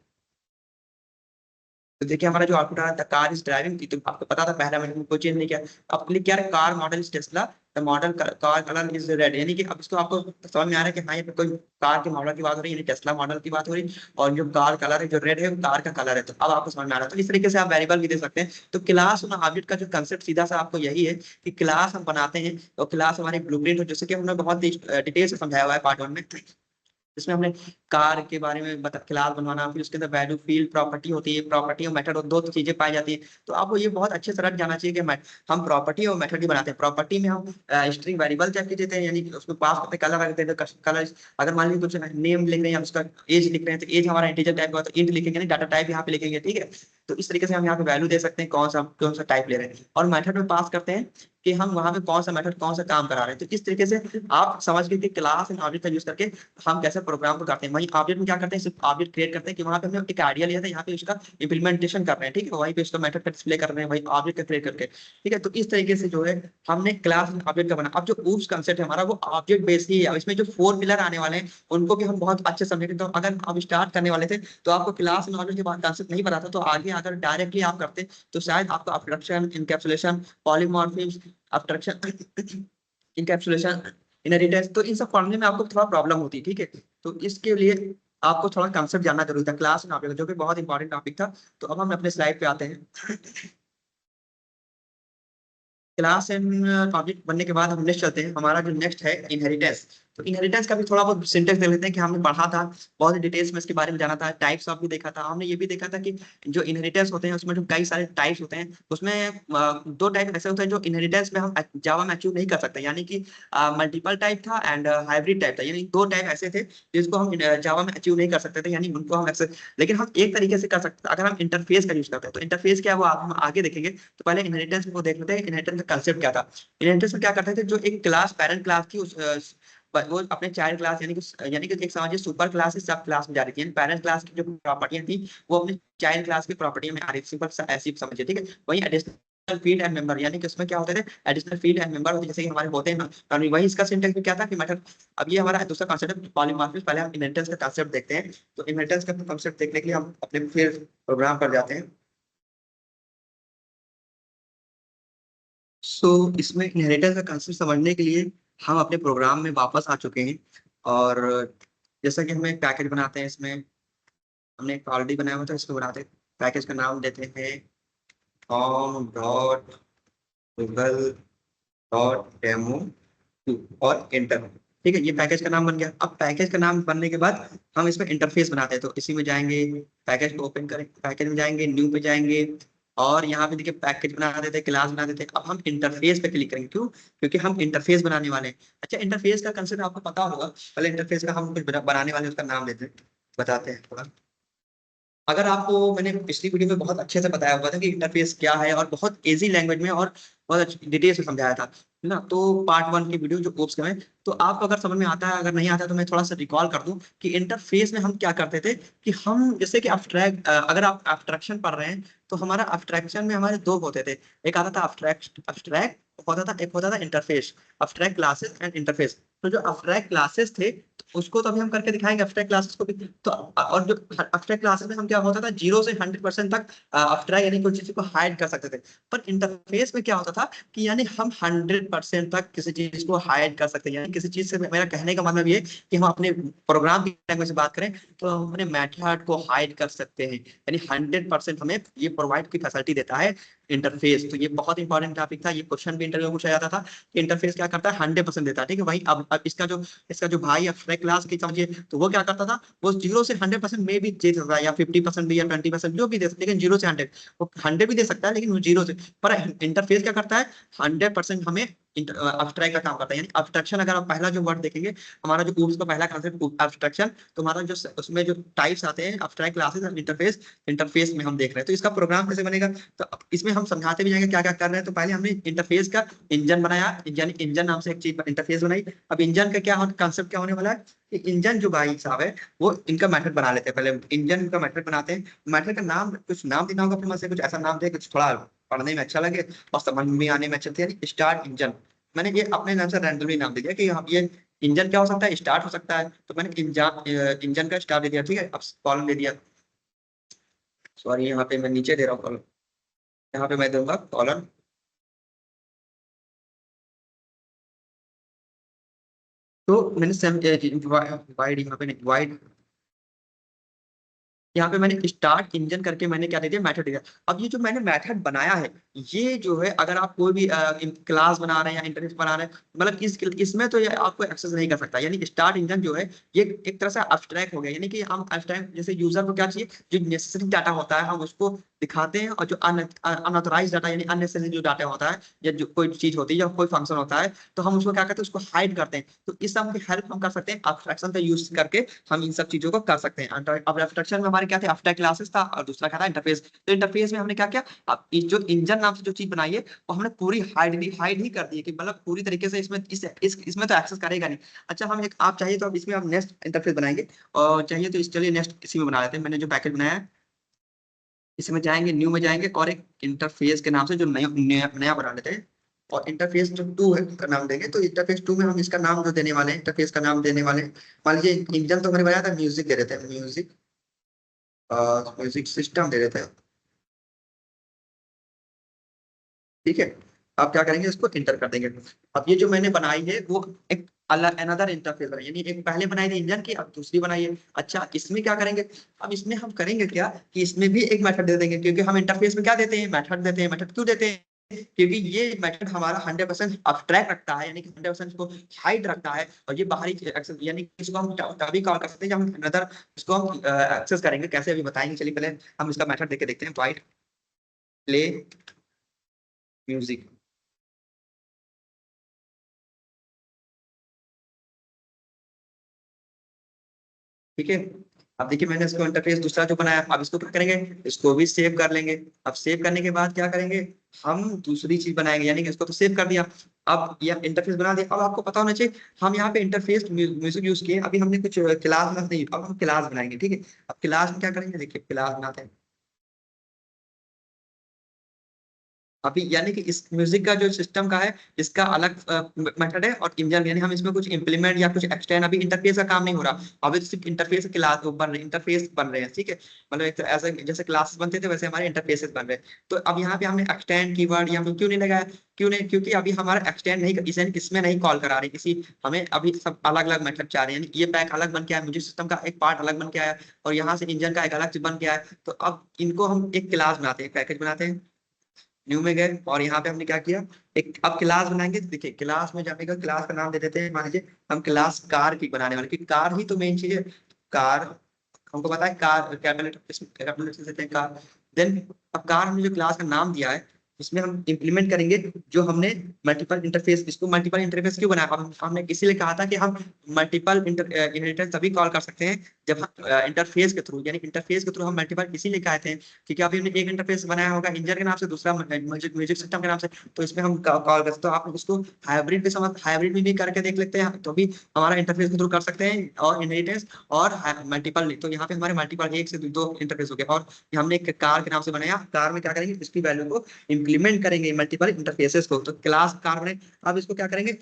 तो देखिए हमारा जो आउटपुट आ रहा था कार इज ड्राइविंग की, तो आपको पता था पहला मैंने कोई चेंज नहीं किया। अब क्लिक किया car model is Tesla, the model car colour is red, यानी कि अब इसको आपको समझ में आ रहा है कि हाँ ये कोई कार के मॉडल की बात हो रही है, यानी टेस्ला मॉडल की बात हो रही है, और जो कार कलर है जो रेड है वो कार का कलर है। तो अब आपको समझ में आ रहा है। तो इस तरीके से आप वेरिएबल भी दे सकते हैं। तो क्लास और ऑब्जेक्ट का जो कंसेप्ट सीधा सा आपको यही है कि क्लास हम बनाते हैं और क्लास हमारी ब्लूप्रिंट हो, जैसे कि हमने बहुत डिटेल से समझाया हुआ है पार्ट 1 में, इसमें हमने कार के बारे में बता क्लास बनवाना, फिर उसके अंदर वैल्यू फील्ड प्रॉपर्टी होती है, प्रॉपर्टी और मेथड और दो चीजें पाई जाती है। तो आपको ये बहुत अच्छे से रट जाना चाहिए कि हम प्रॉपर्टी और मेथड ही बनाते हैं। प्रॉपर्टी में हम स्ट्रिंग वेरिएबल टाइप के देते हैं, यानी कि उसमें पास करते कलर रखते हैं, तो कलर अगर मान लीजिए कुछ नेम लिख रहे हैं या उसका एज लिख रहे हैं, तो एज हमारा इंटीजर टाइप का, तो इंट लिखेंगे नहीं, डाटा टाइप यहाँ पे लिखेंगे, ठीक है। तो इस तरीके से हम यहाँ पे वैल्यू दे सकते हैं कौन सा टाइप ले रहे हैं, और मेथड में पास करते हैं कि हम वहां पे कौन सा मेथड कौन सा काम करा रहे हैं। तो इस तरीके से आप समझ गए कि क्लास एंड ऑब्जेक्ट का यूज करके हम कैसे प्रोग्राम को करते हैं। वहीं ऑब्जेक्ट में क्या करते हैं, सिर्फ ऑब्जेक्ट क्रिएट करते हैं कि वहां पे हमने एक आइडिया लिया था, यहाँ पे उसका इंप्लीमेंटेशन कर रहे हैं, ठीक है, वहीं पे उसका मेथड का डिस्प्ले कर रहे हैं, वही ऑब्जेक्ट का क्रिएट करके, ठीक है। तो इस तरीके से जो है हमने क्लास एंड ऑब्जेक्ट का बना। अब जो ऊप्स कंसेप्ट है हमारा वो ऑब्जेक्ट बेस्ड ही है। अब इसमें जो 4 पिलर आने वाले हैं उनको भी हम बहुत अच्छे समझेंगे। तो अगर आप स्टार्ट करने वाले थे तो आपको क्लास एंड ऑब्जेक्ट के बाद कंसेप्ट नहीं पता था, तो आगे अगर डायरेक्टली आप करते तो शायद आपको abstraction, encapsulation, polymorphism, abstraction, encapsulation, inheritance, तो इन सब पढ़ने में आपको थोड़ा प्रॉब्लम होती है, ठीक है। तो इसके लिए आपको थोड़ा कंसेप्ट जानना जरूरी था क्लास एंड ऑब्जेक्ट, जो कि बहुत इंपॉर्टेंट टॉपिक था। तो अब हम अपने स्लाइड पे आते हैं। क्लास एंड ऑब्जेक्ट बनने के बाद हम नेक्स्ट चलते हैं, हमारा जो नेक्स्ट है इनहेरिटेंस। तो इनहेरिटेंस का भी थोड़ा बहुत सिंटेक्स देख लेते हैं कि हमने पढ़ा था, बहुत डिटेल्स में इसके बारे में जाना था, टाइप्स ऑफ भी देखा था हमने, ये भी देखा था कि जो इनहेरिटेंस होते हैं उसमें जो कई सारे टाइप्स होते हैं, उसमें दो टाइप ऐसे होते हैं जो इनहेरिटेंस में हम जावा में अचीव नहीं कर सकते, यानी कि मल्टीपल टाइप था एंड हाइब्रिड टाइप था, यानी दो टाइप ऐसे थे जिसको हम जावा में अचीव नहीं कर सकते थे, यानी उनको हम एक्सेस, लेकिन हम एक तरीके से कर सकते हैं अगर हम इंटरफेस का यूज करते हैं। तो इंटरफेस क्या है वो हम आगे देखेंगे। तो पहले इनहेरिटेंस को देख लेते हैं, इनहेरिटेंस का कंसेप्ट क्या था। इनहेरिटेंस में क्या करते थे, जो एक क्लास पेरेंट क्लास थी उस वो अपने चाइल्ड क्लास यानी कि एक समझिए सुपर क्लास से सब क्लास में जा रही थी, पेरेंट क्लास की जो प्रॉपर्टियां थी वो अपने चाइल्ड क्लास की प्रॉपर्टी में आ रही थी, सिंपल सा ऐसी समझिए, ठीक है। वही एडिशनल फील्ड एंड मेंबर, यानी कि उसमें क्या होते थे, एडिशनल फील्ड एंड मेंबर होते जैसे कि हमारे होते हैं ना, और वही इसका सिंटेक्स भी क्या था कि मेथड। अब ये हमारा दूसरा कॉन्सेप्ट है पॉलीमॉर्फिज्म। पहले हम इनहेरिटेंस का कॉन्सेप्ट देखते हैं। तो इनहेरिटेंस का कॉन्सेप्ट देखने के लिए हम अपने फिर प्रोग्राम पर जाते हैं। सो इसमें इनहेरिटेंस का कंसेप्ट समझने के लिए हम अपने प्रोग्राम में वापस आ चुके हैं। और जैसा कि हम एक पैकेज बनाते हैं, इसमें हमने एक ऑलरेडी बनाया हुआ था, इसको बनाते हैं। पैकेज का नाम देते हैं com.google.demo और एंटर, ठीक है। ये पैकेज का नाम बन गया। अब पैकेज का नाम बनने के बाद हम इसमें इंटरफेस बनाते हैं। तो इसी में जाएंगे, पैकेज को ओपन करें, पैकेज में जाएंगे, न्यू पे जाएंगे, और यहाँ पे देखिए पैकेज बना देते हैं, क्लास बना देते हैं। अब हम इंटरफेस पे क्लिक करेंगे, क्यों, क्योंकि हम इंटरफेस बनाने वाले हैं। अच्छा, इंटरफेस का कंसेप्ट आपको पता होगा, पहले इंटरफेस का हम कुछ बनाने वाले हैं, उसका नाम देते हैं, बताते हैं थोड़ा। अगर आपको मैंने पिछली वीडियो में बहुत अच्छे से बताया हुआ था कि इंटरफेस क्या है, और बहुत इजी लैंग्वेज में और बहुत अच्छी डिटेल से समझाया था, है ना। तो पार्ट 1 की वीडियो जो ओप्स का है, तो आपको अगर समझ में आता है, अगर नहीं आता तो मैं थोड़ा सा रिकॉल कर दूं कि इंटरफेस में हम क्या करते थे कि हम जैसे कि अब्स्ट्रैक्ट, अगर आप अब्स्ट्रक्शन पढ़ रहे हैं तो हमारा अब्स्ट्रक्शन में हमारे दो होते थे। एक आता था अब्स्ट्रैक्ट अब्स्ट्रैक्ट होता था, एक होता था interface, abstract classes and interface. तो जो अब्स्ट्रैक्ट क्लासेस थे तो उसको तो अभी हम करके दिखाएंगे अब्स्ट्रैक्ट क्लासेस को भी। तो और जो अब्स्ट्रैक्ट क्लासेस में हम क्या होता था, 0 से 100% तक अब्स्ट्रैक्ट यानी कोई चीज को हाइड कर सकते थे। पर इंटरफेस में क्या होता था कि यानी हम 100% तक किसी चीज को हाइड कर सकते हैं, यानी किसी चीज से, मेरा कहने का मतलब ये कि हम अपने प्रोग्राम की लैंग्वेज से बात करें तो हम अपने मेथड को हाइड कर सकते हैं, यानी 100% हमें ये प्रोवाइड की फैसिलिटी देता है इंटरफेस। तो ये बहुत इंपॉर्टेंट टॉपिक था, ये क्वेश्चन भी इंटरव्यू में पूछा जाता था कि इंटरफेस क्या करता है, 100% देता है, ठीक है। वही अब इसका जो भाई अब्स्ट्रैक्ट क्लास की समझिए, तो वो क्या करता था, वो 0 से 100% में भी दे सकता है, या 50% भी, या 20% जो भी दे सकता है, लेकिन 0 से 100, वो 100 भी दे सकता है, लेकिन वो 0 से। पर इंटरफेस क्या करता है, 100% हमें अब्स्ट्रैक्ट का काम करता है, यानी अब्स्ट्रक्शन। अगर आप पहला जो वर्ड देखेंगे, हमारा जो ऊप्स का पहला कंसेप्ट अब्स्ट्रक्शन, तो हमारा जो उसमें जो टाइप्स आते हैं अब्स्ट्रैक्ट क्लासेस और इंटरफेस, इंटरफेस में हम देख रहे हैं। तो इसका प्रोग्राम कैसे बनेगा, तो इसमें हम समझाते भी जाएंगे क्या क्या कर रहे हैं। तो पहले हमने इंटरफेस का इंजन बनाया, यानी इंजन नाम से एक चीज इंटरफेस बनाई। अब इंजन का क्या कंसेप्ट क्या होने वाला है कि इंजन जो भाई साहब है वो इनका मेथड बना लेते हैं। पहले इंजन का मेथड बनाते हैं, मेथड का नाम कुछ नाम देना होगा अपने मन से, कुछ ऐसा नाम दे कुछ थोड़ा पढ़ने में अच्छा लगे और समझ में आने में अच्छा थे, यानी स्टार्ट इंजन। मैंने ये अपने नाम से रैंडमली नाम दे दिया कि हम ये इंजन क्या हो सकता है, स्टार्ट हो सकता है, तो मैंने इंजन का स्टार्ट दे दिया, ठीक है। अब कॉलम दे दिया, सॉरी यहाँ पे मैं नीचे दे रहा हूँ कॉलम, यहाँ पे मैं दूंगा कॉलम तो मैंने सेम वाइड यहाँ पे नहीं वाइड, यहाँ पे मैंने स्टार्ट इंजन करके मैंने क्या दे दिया, मेथड दे दिया। अब ये जो मैंने मेथड बनाया है, ये जो है अगर आप कोई भी क्लास बना रहे हैं या इंटरफेस बना रहे हैं, मतलब इसमें तो ये आपको एक्सेस नहीं कर सकता। यानी स्टार्ट इंजन जो है ये एक तरह से अब्स्ट्रैक्ट हो गया। यानी कि हम अब्स्ट्रैक्ट, जैसे यूजर को क्या चाहिए, जो नेसेसरी डाटा होता है हम उसको दिखाते हैं, और जो अनऑथराइज डाटा यानी अननेसेसरी जो डाटा होता है या जो कोई चीज होती है या कोई फंक्शन होता है, तो हम उसको क्या करते हैं, उसको हाइड करते हैं। तो इस सब की हेल्प हम कर सकते हैं अब्स्ट्रैक्शन का यूज करके, हम इन सब चीजों को कर सकते हैं। अब एब्स्ट्रैक्शन में हमारे क्या थे, आफ्टर क्लासेस था, और दूसरा क्या था, इंटरफेस। तो इंटरफेस में हमने क्या किया, अब जो इंजन नाम से जो चीज बनाई है वो हमने पूरी हाइड ही कर दी है, कि मतलब पूरी तरीके से इसमें इसमें तो एक्सेस करेगा नहीं। अच्छा, हम एक, आप चाहिए तो अब इसमें हम नेक्स्ट इंटरफेस बनाएंगे, और चाहिए तो इस, चलिए नेक्स्ट इसी में बना लेते हैं। मैंने जो पैकेज बनाया है इसमें जाएंगे, न्यू में जाएंगे, और एक इंटरफेस के नाम से जो नया नया नया बना लेते हैं, और इंटरफेस जो टू है का नाम देंगे। तो इंटरफेस टू में हम इसका नाम जो देने वाले हैं, इंटरफेस का नाम देने वाले हैं, मान लीजिए इंजन तो मैंने बनाया था, म्यूजिक दे देते हैं, म्यूजिक, म्यूजिक सिस्टम दे देते हैं। ठीक है, आप क्या करेंगे, इसको इंटर कर देंगे। अब ये जो मैंने बनाई है वो एक अलग अनदर इंटरफेस बनाई, यानी एक पहले बनाई थी इंजन की, अब दूसरी बनाई है। अच्छा, इसमें क्या करेंगे, अब इसमें हम करेंगे क्या, कि इसमें भी एक मेथड दे देंगे, क्योंकि हम इंटरफेस में क्या देते हैं, मेथड देते हैं। मेथड क्यों देते हैं, क्योंकि ये मेथड हमारा 100% अब्स्ट्रैक्ट रखता है, यानी कि 100% इसको हाइड रखता है, और ये बाहरी एक्सेस, यानी कि इसको हम तभी कॉल कर सकते हैं जब हम अनदर इसको हम एक्सेस करेंगे। कैसे अभी बताएंगे, चलिए पहले हम इसका मेथड देके देखते हैं। वाइट प्ले म्यूजिक, ठीक है। अब देखिए मैंने इसको इंटरफेस दूसरा जो बनाया, अब इसको क्या करेंगे, इसको भी सेव कर लेंगे। अब सेव करने के बाद क्या करेंगे, हम दूसरी चीज बनाएंगे, यानी कि इसको तो सेव कर दिया, अब यह इंटरफेस बना दिया। अब आपको पता होना चाहिए, हम यहाँ पे इंटरफेस म्यूजिक यूज किए, अभी हमने कुछ क्लास नहीं, अब हम क्लास बनाएंगे, ठीक है। अब क्लास में क्या करेंगे, देखिए क्लास बनाते हैं। अभी यानी कि इस म्यूजिक का जो सिस्टम का है, इसका अलग मेथड है, और इंजन, यानी हम इसमें कुछ इंप्लीमेंट या कुछ एक्सटेंड, अभी इंटरफेस का काम नहीं हो रहा, अभी तो सिर्फ इंटरफेस क्लास बन रहे, इंटरफेस बन रहे हैं, ठीक है। मतलब एक ऐसा जैसे क्लासेस बनते थे वैसे हमारे इंटरफेसेस बन रहे हैं। तो अब यहाँ पे हमने एक्सटेंड कीवर्ड यहाँ पे क्यों नहीं लगाया, क्यों नहीं, क्योंकि अभी हमारा एक्सटेंड नहीं, इसे इसमें नहीं कॉल करा रहे किसी, हमें अभी सब अलग अलग मेथड चाह रहे हैं। यानी ये पैक अलग बन के आया, म्यूजिक सिस्टम का एक पार्ट अलग बन के आया, और यहाँ से इंजन का एक अलग चीज बन के आया। तो अब इनको हम एक क्लास बनाते हैं, पैकेज बनाते हैं, न्यू में गए, और यहाँ पे हमने क्या किया, एक अब क्लास बनाएंगे। तो देखिए क्लास में जाने का, क्लास का नाम दे देते हैं, मान लीजिए हम क्लास कार की बनाने वाले, क्योंकि कार ही तो मेन चीज है। कार, हमको पता है कार कैपिटल से देते हैं कार। देन अब कार हमने जो क्लास का नाम दिया है, इसमें हम इंप्लीमेंट करेंगे जो हमने मल्टीपल इंटरफेस, इसको मल्टीपल इंटरफेस क्यों बनाया, हमने इसीलिए कहा था कि हम मल्टीपल इनहेरिटेंस तभी कॉल कर सकते हैं जब हम इंटरफेस के थ्रू, यानी इंटरफेस के थ्रू हम मल्टीपल इसीलिए कहे थे, क्योंकि अभी हमने एक इंटरफेस बनाया होगा इंजन के नाम से, दूसरा म्यूजिक म्यूजिक सिस्टम के नाम से, तो इसमें हम कॉल कर सकते हो। आप उसको हाइब्रिड भी समझ, हाइब्रिड भी करके देख लेते हैं, तो भी हमारा इंटरफेस के थ्रू कर सकते हैं, और इनहेरिटेंस और मल्टीपल। तो यहाँ पे हमारे मल्टीपल एक से दो इंटरफेस हो गए, और हमने एक कार के नाम से बनाया, कार में क्या करेंगे, इसकी वैल्यू को इंप्लीमेंट करेंगे मल्टीपल इंटरफेसेस को, तो क्लास कार बने। अब इसको क्या करेंगे,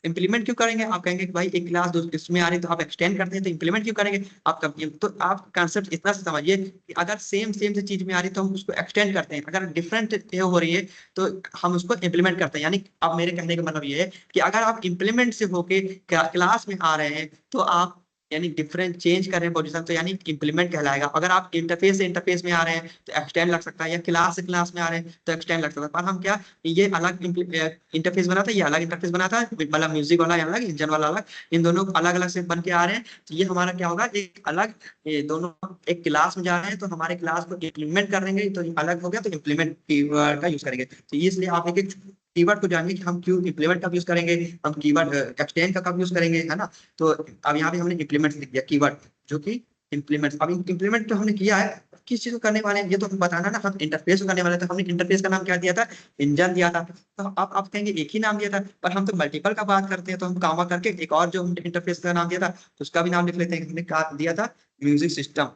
इंप्लीमेंट क्यों करेंगे, आप कहेंगे कि भाई एक क्लास इसमें आ रही तो आप एक्सटेंड करते हैं, तो इंप्लीमेंट क्यों करेंगे, आप तो आप कंसेप्ट इतना से समझिए कि अगर सेम सेम से चीज में आ रही है तो हम उसको एक्सटेंड करते हैं, अगर डिफरेंट हो रही है तो हम उसको इंप्लीमेंट करते हैं। यानी अब मेरे कहने का मतलब ये है कि अगर आप इंप्लीमेंट से होके क्लास में आ रहे हैं, तो आप यानी डिफरेंट चेंज कर रहे हैं पोजीशन, तो यानी इंप्लीमेंट कहलाएगा। अगर आप इंटरफेस से इंटरफेस में आ रहे हैं तो एक्सटेंड लग सकता है, या क्लास से क्लास में आ रहे हैं तो एक्सटेंड लग सकता है। पर हम क्या, ये अलग इंटरफेस बना था, ये अलग इंटरफेस बना था, मतलब म्यूजिक वाला अलग, इंजन वाला अलग, इन दोनों अलग अलग से बन के आ रहे हैं। तो ये हमारा क्या होगा, एक अलग, ये दोनों एक क्लास में जा रहे हैं, तो हमारे क्लास को इंप्लीमेंट कर देंगे, तो ये अलग हो गया, तो इंप्लीमेंट कीवर्ड का यूज करेंगे। तो इसलिए आप एक एक कीवर्ड को जानिए कि हम क्यों इंप्लीमेंट कब यूज करेंगे, हम कीवर्ड एक्सटेंड का कब यूज करेंगे, है ना। तो अब यहाँ पे हमने इंप्लीमेंट लिख दिया कीवर्ड, जो कि इंप्लीमेंट। अब इंप्लीमेंट जो हमने किया है, किस चीज को करने वाले हैं ये तो हम बताना ना, हम इंटरफेस को करने वाले थे, हमने इंटरफेस का नाम क्या दिया था, इंजन दिया था। तो आप कहेंगे एक ही नाम दिया था, पर हम तो मल्टीपल का बात करते हैं, तो हम कामा करके एक और जो इंटरफेस का नाम दिया था, तो उसका भी नाम लिख लेते हैं। हमने कहा दिया था म्यूजिक सिस्टम,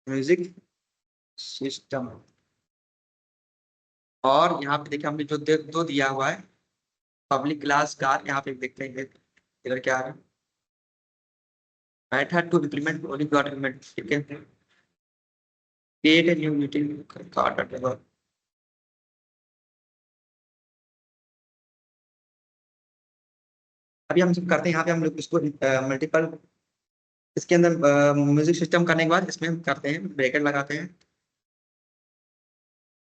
म्यूजिक सिस्टम। और यहाँ पे देखिए हमने जो दो दिया हुआ है, पब्लिक क्लास कार, यहाँ पे देखते हैं इधर क्या है, method to implement only dot element, ठीक है। Create a new meeting card, अभी हम सब करते हैं यहाँ पे, हम लोग इसको मल्टीपल, इसके अंदर म्यूजिक सिस्टम करने के बाद इसमें हम करते हैं ब्रैकेट लगाते हैं,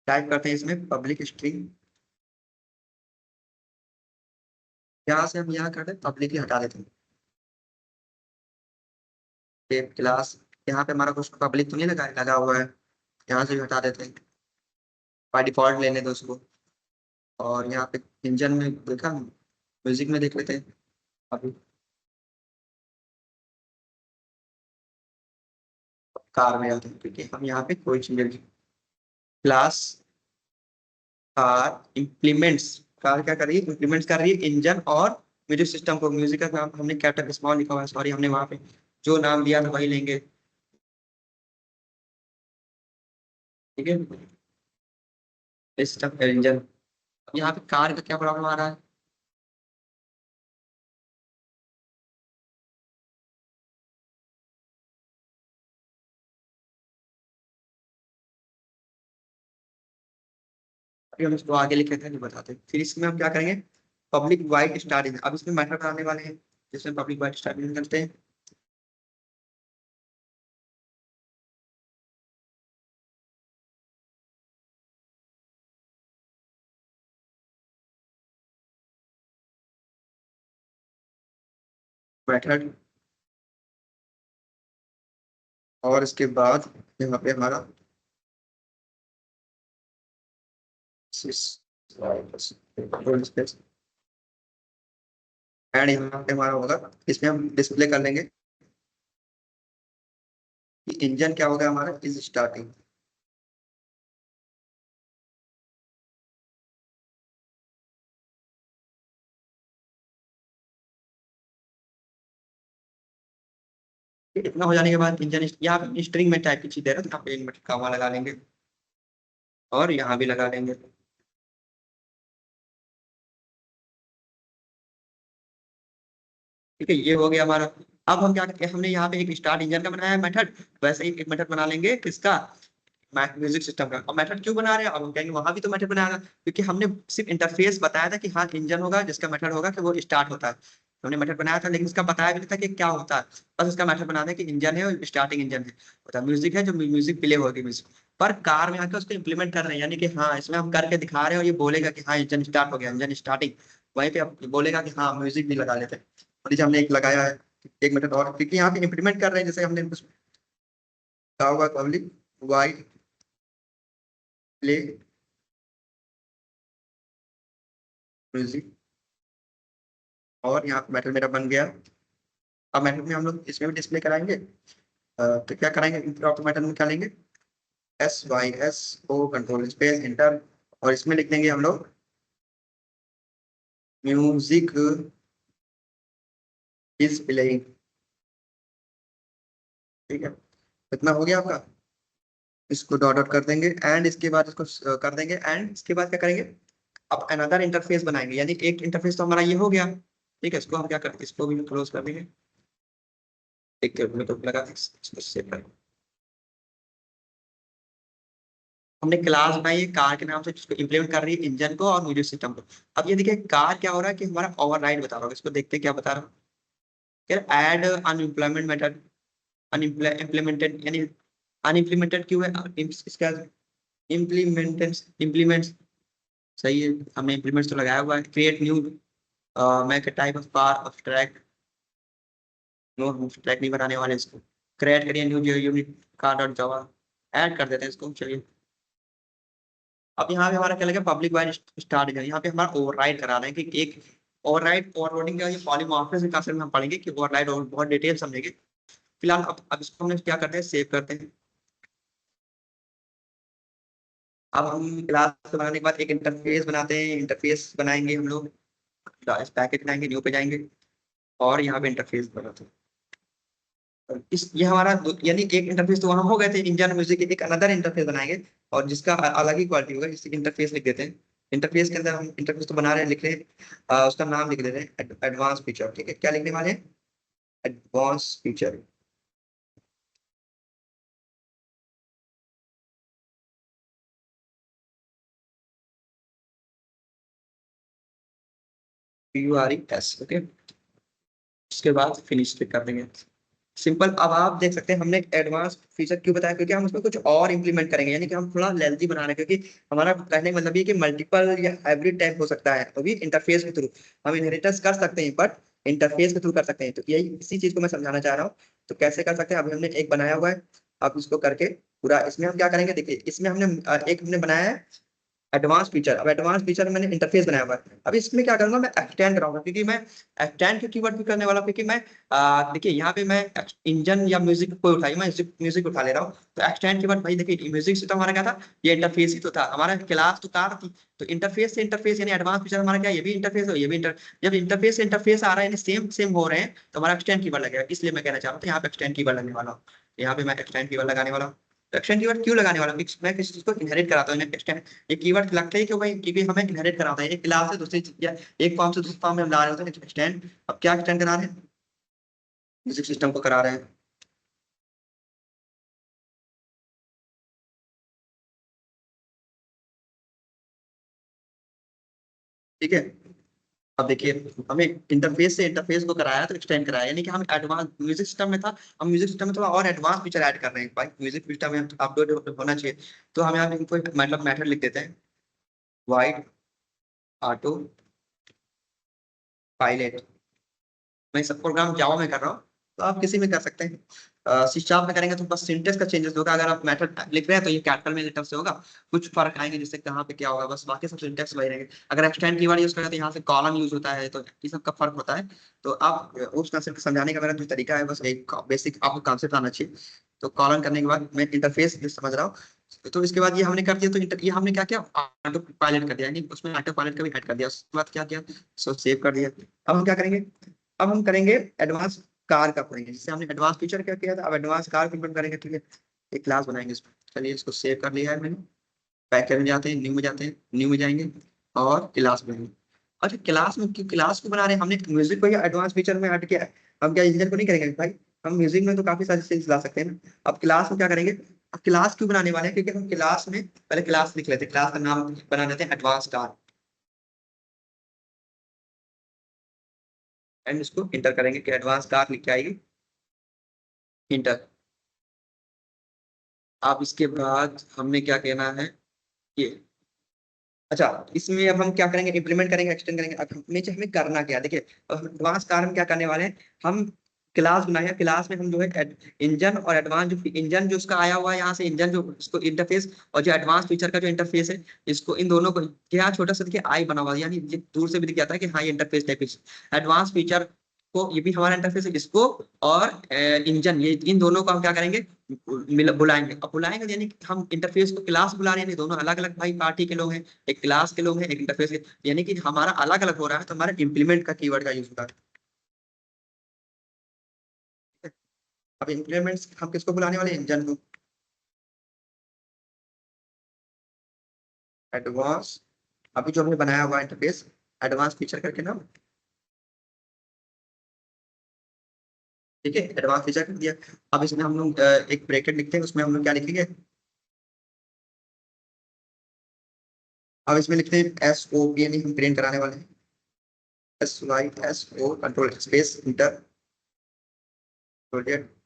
टाइप करते हैं इसमें पब्लिक स्ट्रिंग, यहाँ से हम यहाँ करते हैं पब्लिक ही हटा देते हैं क्लास। यहाँ पे हमारा कुछ पब्लिक तो नहीं लगा हुआ है, यहाँ से भी हटा देते हैं, बाय डिफॉल्ट लेने दो उसको। और यहाँ पे इंजन में देखा, म्यूजिक में देख लेते हैं अभी, कार में आते हैं क्योंकि हम यहाँ पे कोई चीज क्लास कार इम्प्लीमेंट्स, कार क्या कर रही है, इम्प्लीमेंट्स कर रही है इंजन और म्यूजिक सिस्टम को। म्यूजिक का नाम हमने कैपिटल स्मॉल लिखा हुआ है, सॉरी, हमने वहाँ पे जो नाम दिया था वही लेंगे, ठीक है, सिस्टम इंजन। यहाँ पे कार का क्या प्रॉब्लम आ रहा है, अभी हम इसको आगे लिखे थे नहीं बताते। फिर इसमें हम क्या करेंगे, पब्लिक वाइड स्टार्टिंग, अब इसमें मेथड बनाने वाले हैं जिसमें पब्लिक वाइड स्टार्टिंग करते हैं। मेथड, और इसके बाद यहाँ पे हमारा एंड यहाँ पे हमारा होगा, इसमें हम डिस्प्ले कर लेंगे कि इंजन क्या होगा हमारा, इज स्टार्टिंग। इतना हो जाने के बाद इंजन, यहाँ पे स्ट्रिंग में टाइप की चीज दे रहा है तो यहाँ पे एक मिनट कामा लगा लेंगे और यहाँ भी लगा लेंगे, ठीक है, ये हो गया हमारा। अब हम क्या करते हैं, हमने यहाँ पे एक स्टार्ट इंजन का बनाया है मेथड, वैसे ही एक मेथड बना लेंगे किसका, म्यूजिक सिस्टम का। और मेथड क्यों बना रहे हैं, अब हम कहेंगे वहां भी तो मेथड बनाया था, क्योंकि हमने सिर्फ इंटरफेस बताया था कि हाँ इंजन होगा जिसका मेथड होगा कि वो स्टार्ट होता है, तो हमने मेथड बनाया था, लेकिन इसका बताया भी नहीं था कि क्या होता है। बस इसका मेथड बना दें कि इंजन है और स्टार्टिंग इंजन है, होता म्यूजिक है जो म्यूजिक प्ले होगी म्यूजिक। पर कार में आकर उसको इम्प्लीमेंट कर रहे हैं, यानी कि हाँ इसमें हम करके दिखा रहे हैं और ये बोलेगा कि हाँ इंजन स्टार्ट हो गया, इंजन स्टार्टिंग। वहीं पे अब बोलेगा कि हाँ म्यूजिक भी लगा लेते हैं, और नीचे हमने एक लगाया है, एक मेथड और, क्योंकि यहाँ पे इम्प्लीमेंट कर रहे हैं, जैसे हमने कुछ कहा हुआ पब्लिक वाइड प्ले म्यूजिक, और यहाँ पे मेथड मेरा बन गया। अब मेथड में हम लोग इसमें भी डिस्प्ले कराएंगे, तो क्या कराएंगे, इंटरप्ट मेथड में क्या लेंगे, SYS O control space inter, और इसमें लिख देंगे हम लोग म्यूजिक इज प्लेइंग, ठीक है, इतना हो गया आपका। इसको डॉट डॉट कर देंगे एंड इसके बाद इसको कर देंगे, एंड इसके बाद क्या करेंगे, अब अनदर इंटरफेस बनाएंगे, यानी एक इंटरफेस तो हमारा ये हो गया, ठीक है, इसको हम क्या करते हैं, इसको भी क्लोज कर देंगे, एक में तो लगा इसको सेव कर। हमने क्लास बनाई है कार के नाम से जिसको इम्प्लीमेंट कर रही है इंजन को और म्यूजिक सिस्टम को। अब ये देखिए कार क्या हो रहा है कि हमारा ओवरराइड बता रहा होगा, इसको देखते हैं क्या बता रहा है, ऐड अनइम्प्लॉयमेंट मेथड, अनइम्प्लीमेंटेड, यानी अनइम्प्लीमेंटेड क्यों है, इसका इम्प्लीमेंटेड, इम्प्लीमेंट्स, सही है, हमने इम्प्लीमेंट्स तो लगाया हुआ है। Create new make type of car of track, no हम ट्रैक नहीं बनाने वाले इसको, क्रिएट करिए new unit car dot Java, add कर देते हैं इसको, चलिए। अब यहाँ पे हमारा क्या लगे, पब्लिक वाइड स्टार्ट है, यहाँ पे हमारा ओवरराइड करा रहे हैं कि एक ओवरराइड ओवरलोडिंग का ये पॉलीमॉर्फिज्म के कांसेप्ट में हम पढ़ेंगे कि ओवरराइड और बहुत डिटेल समझेंगे। फिलहाल अब इसको हमने क्या करते हैं, सेव करते हैं। अब हम क्लास बनाने के बाद एक इंटरफेस बनाते हैं, इंटरफेस बनाएंगे हम लोग, पैकेज बनाएंगे, न्यू पे जाएंगे और यहाँ पे इंटरफेस बनाते हैं। इस ये हमारा यानी एक इंटरफेस तो वहां हो गए थे इंजन म्यूजिक, एक अनदर इंटरफेस बनाएंगे और जिसका अलग ही क्वालिटी होगा, जिससे इंटरफेस लिख देते हैं। इंटरफेस के अंदर हम इंटरफेस तो बना रहे हैं, लिख रहे हैं, उसका नाम लिख देते हैं एडवांस फीचर, ठीक है, क्या लिखने वाले हैं, एडवांस फीचर, PURES, ओके। उसके बाद फिनिश क्लिक कर देंगे। सिंपल। अब आप देख सकते हैं हमने एडवांस फीचर क्यों बताया, क्योंकि हम उसमें कुछ और इंप्लीमेंट करेंगे, यानी कि हम थोड़ा लेंथी बना रहे हैं, क्योंकि हमारा कहने का मतलब ये कि मल्टीपल या हाइब्रिड टाइप हो सकता है, तो भी इंटरफेस के थ्रू हम इनहेरिटेंस कर सकते हैं, बट इंटरफेस के थ्रू कर सकते हैं। तो यही इसी चीज को मैं समझाना चाह रहा हूँ। तो कैसे कर सकते हैं, अभी हमने एक बनाया हुआ है। अब इसको करके पूरा इसमें हम क्या करेंगे, देखिए इसमें हमने एक हमने बनाया है एडवांस फीचर। अब एडवांस फीचर मैंने इंटरफेस बनाया हुआ है। अब इसमें क्या करूंगा, मैं एक्सटेंड कराऊंगा, क्योंकि मैं एक्सटेंड के कीवर्ड भी करने वाला हूं, क्योंकि मैं देखिए यहाँ पे मैं इंजन या म्यूजिक को उठाई, मैं म्यूजिक उठा ले रहा हूँ। तो एक्सटेंड कीवर्ड भाई देखिए, म्यूजिक से तो हमारा क्या था, ये इंटरफेस ही तो था, हमारा क्लास तो कार थी। तो इंटरफेस से इंटरफेस यानी एडवांस फीचर हमारा क्या, ये भी इंटरफेस हो, ये भी जब इंटरफेस से इंटरफेस आ रहा है यानी सेम सेम हो रहे हैं, तो हमारा एक्सटेंड कीवर्ड लगेगा। इसलिए मैं कहना चाह रहा हूँ यहाँ पे एक्सटेंड कीवर्ड लगने वाला हूँ। यहाँ पे मैं एक्सटेंड कीवर्ड लगाने वाला हूँ। एक्सटेंड कीवर्ड क्यों लगाने वाला हूँ, मैं किसी चीज को इनहेरिट कराता हूँ, ये कीवर्ड लगता है क्यों भाई, क्योंकि हमें इनहेरिट कराता है, एक क्लास से दूसरी या एक फॉर्म से दूसरी फॉर्म में हम ला रहे होते हैं एक्सटेंड। अब क्या एक्सटेंड करा रहे हैं, म्यूजिक सिस्टम को करा रहे हैं। ठीक है। अब देखिए हमें इंटरफेस से इंटरफेस को कराया तो एक्सटेंड कराया, यानी कि हम एडवांस म्यूजिक सिस्टम में था, हम म्यूजिक सिस्टम में थोड़ा और एडवांस फीचर ऐड कर रहे हैं भाई, म्यूजिक सिस्टम में अपलोड होना चाहिए। तो हम यहाँ पे इनको मतलब मेथड लिख देते हैं, वाइड ऑटो पायलट। मैं सब प्रोग्राम जावा में कर रहा हूँ, तो आप किसी में कर सकते हैं। सी शार्प में करेंगे तो बस सिंटेक्स का चेंजेस होगा, अगर आप मेथड लिख रहे हैं तो ये कैपिटल में लेटर से होगा, कुछ फर्क आएंगे जिससे कहाँ पे क्या होगा, बस बाकी सब सिंटेक्स वही रहेंगे। अगर एक्सटेंड कीवर्ड यूज करें तो यहाँ से कॉलन यूज होता है, तो ये सब का फर्क होता है। तो आप उस कंसेप्ट समझाने का मेरा जो तरीका है, बस एक बेसिक आपको कॉन्सेप्ट आना चाहिए। तो कॉलन करने के बाद मैं इंटरफेस समझ रहा हूँ, तो इसके बाद ये हमने कर दिया, तो ये हमने क्या किया, ऑटो पायलट कर दिया, यानी उसमें ऑटो पायलट का भी ऐड कर दिया। उसके बाद क्या किया, सो सेव कर दिया। अब हम क्या करेंगे, अब हम करेंगे एडवांस कार का करेंगे, जिससे हमने एडवांस फीचर क्या किया था, अब एडवांस कार को implement करेंगे। ठीक है, एक क्लास बनाएंगे इसमें। चलिए इसको सेव कर लिया है मैंने। पैकेज में जाते हैं, न्यू में जाते हैं, न्यू में जाएंगे और क्लास बनाएंगे। अच्छा क्लास में क्यों, क्लास को बना रहे हैं, हमने म्यूजिक को ही एडवांस फीचर में ऐड किया है। हम क्या इंजीनियर को नहीं करेंगे भाई, हम म्यूजिक में तो काफी सारी चीज ला सकते हैं ना। अब क्लास में क्या करेंगे, अब क्लास क्यों बनाने वाले हैं, क्योंकि हम क्लास में पहले क्लास लिख लेते हैं, क्लास का नाम बना लेते हैं एडवांस कार, एंड इसको इंटर करेंगे कि एडवांस कार लिख के आएगी, इंटर। अब इसके बाद हमने क्या कहना है, ये अच्छा इसमें अब हम क्या करेंगे, इंप्लीमेंट करेंगे, एक्सटेंड करेंगे। अब नीचे हमें करना क्या है, देखिए एडवांस कार हम क्या करने वाले हैं, हम क्लास बनाए, क्लास में हम जो है इंजन और एडवांस, जो इंजन जो उसका आया हुआ है यहाँ से, इंजन जो इसको इंटरफेस, और जो एडवांस फीचर का जो इंटरफेस है, इसको इन दोनों को क्या छोटा सा देखिए आई बना हुआ है, यानी ये दूर से भी दिख जाता है कि हाँ ये इंटरफेस टाइप एडवांस फीचर को, ये भी हमारा इंटरफेस है, इसको और इंजन, ये इन दोनों को हम क्या करेंगे, बुलाएंगे। अब बुलाएंगे यानी कि हम इंटरफेस को क्लास बुला रहे हैं, दोनों अलग अलग भाई पार्टी के लोग हैं, एक क्लास के लोग हैं, एक इंटरफेस के, यानी कि हमारा अलग अलग हो रहा है, तो हमारा इंप्लीमेंट का कीवर्ड का यूज होता है। अब इंप्लीमेंट्स हम किसको बुलाने वाले हैं, इंजन को, एडवांस। अभी जो हमने बनाया हुआ इंटरफेस एडवांस फीचर करके ना, ठीक है, एडवांस फीचर कर दिया। अब इसमें हम लोग एक ब्रैकेट लिखते हैं, उसमें हम लोग क्या लिखेंगे, अब इसमें लिखते हैं एस ओ पी, यानी हम प्रिंट कराने वाले हैं, S Y S O control space enter project.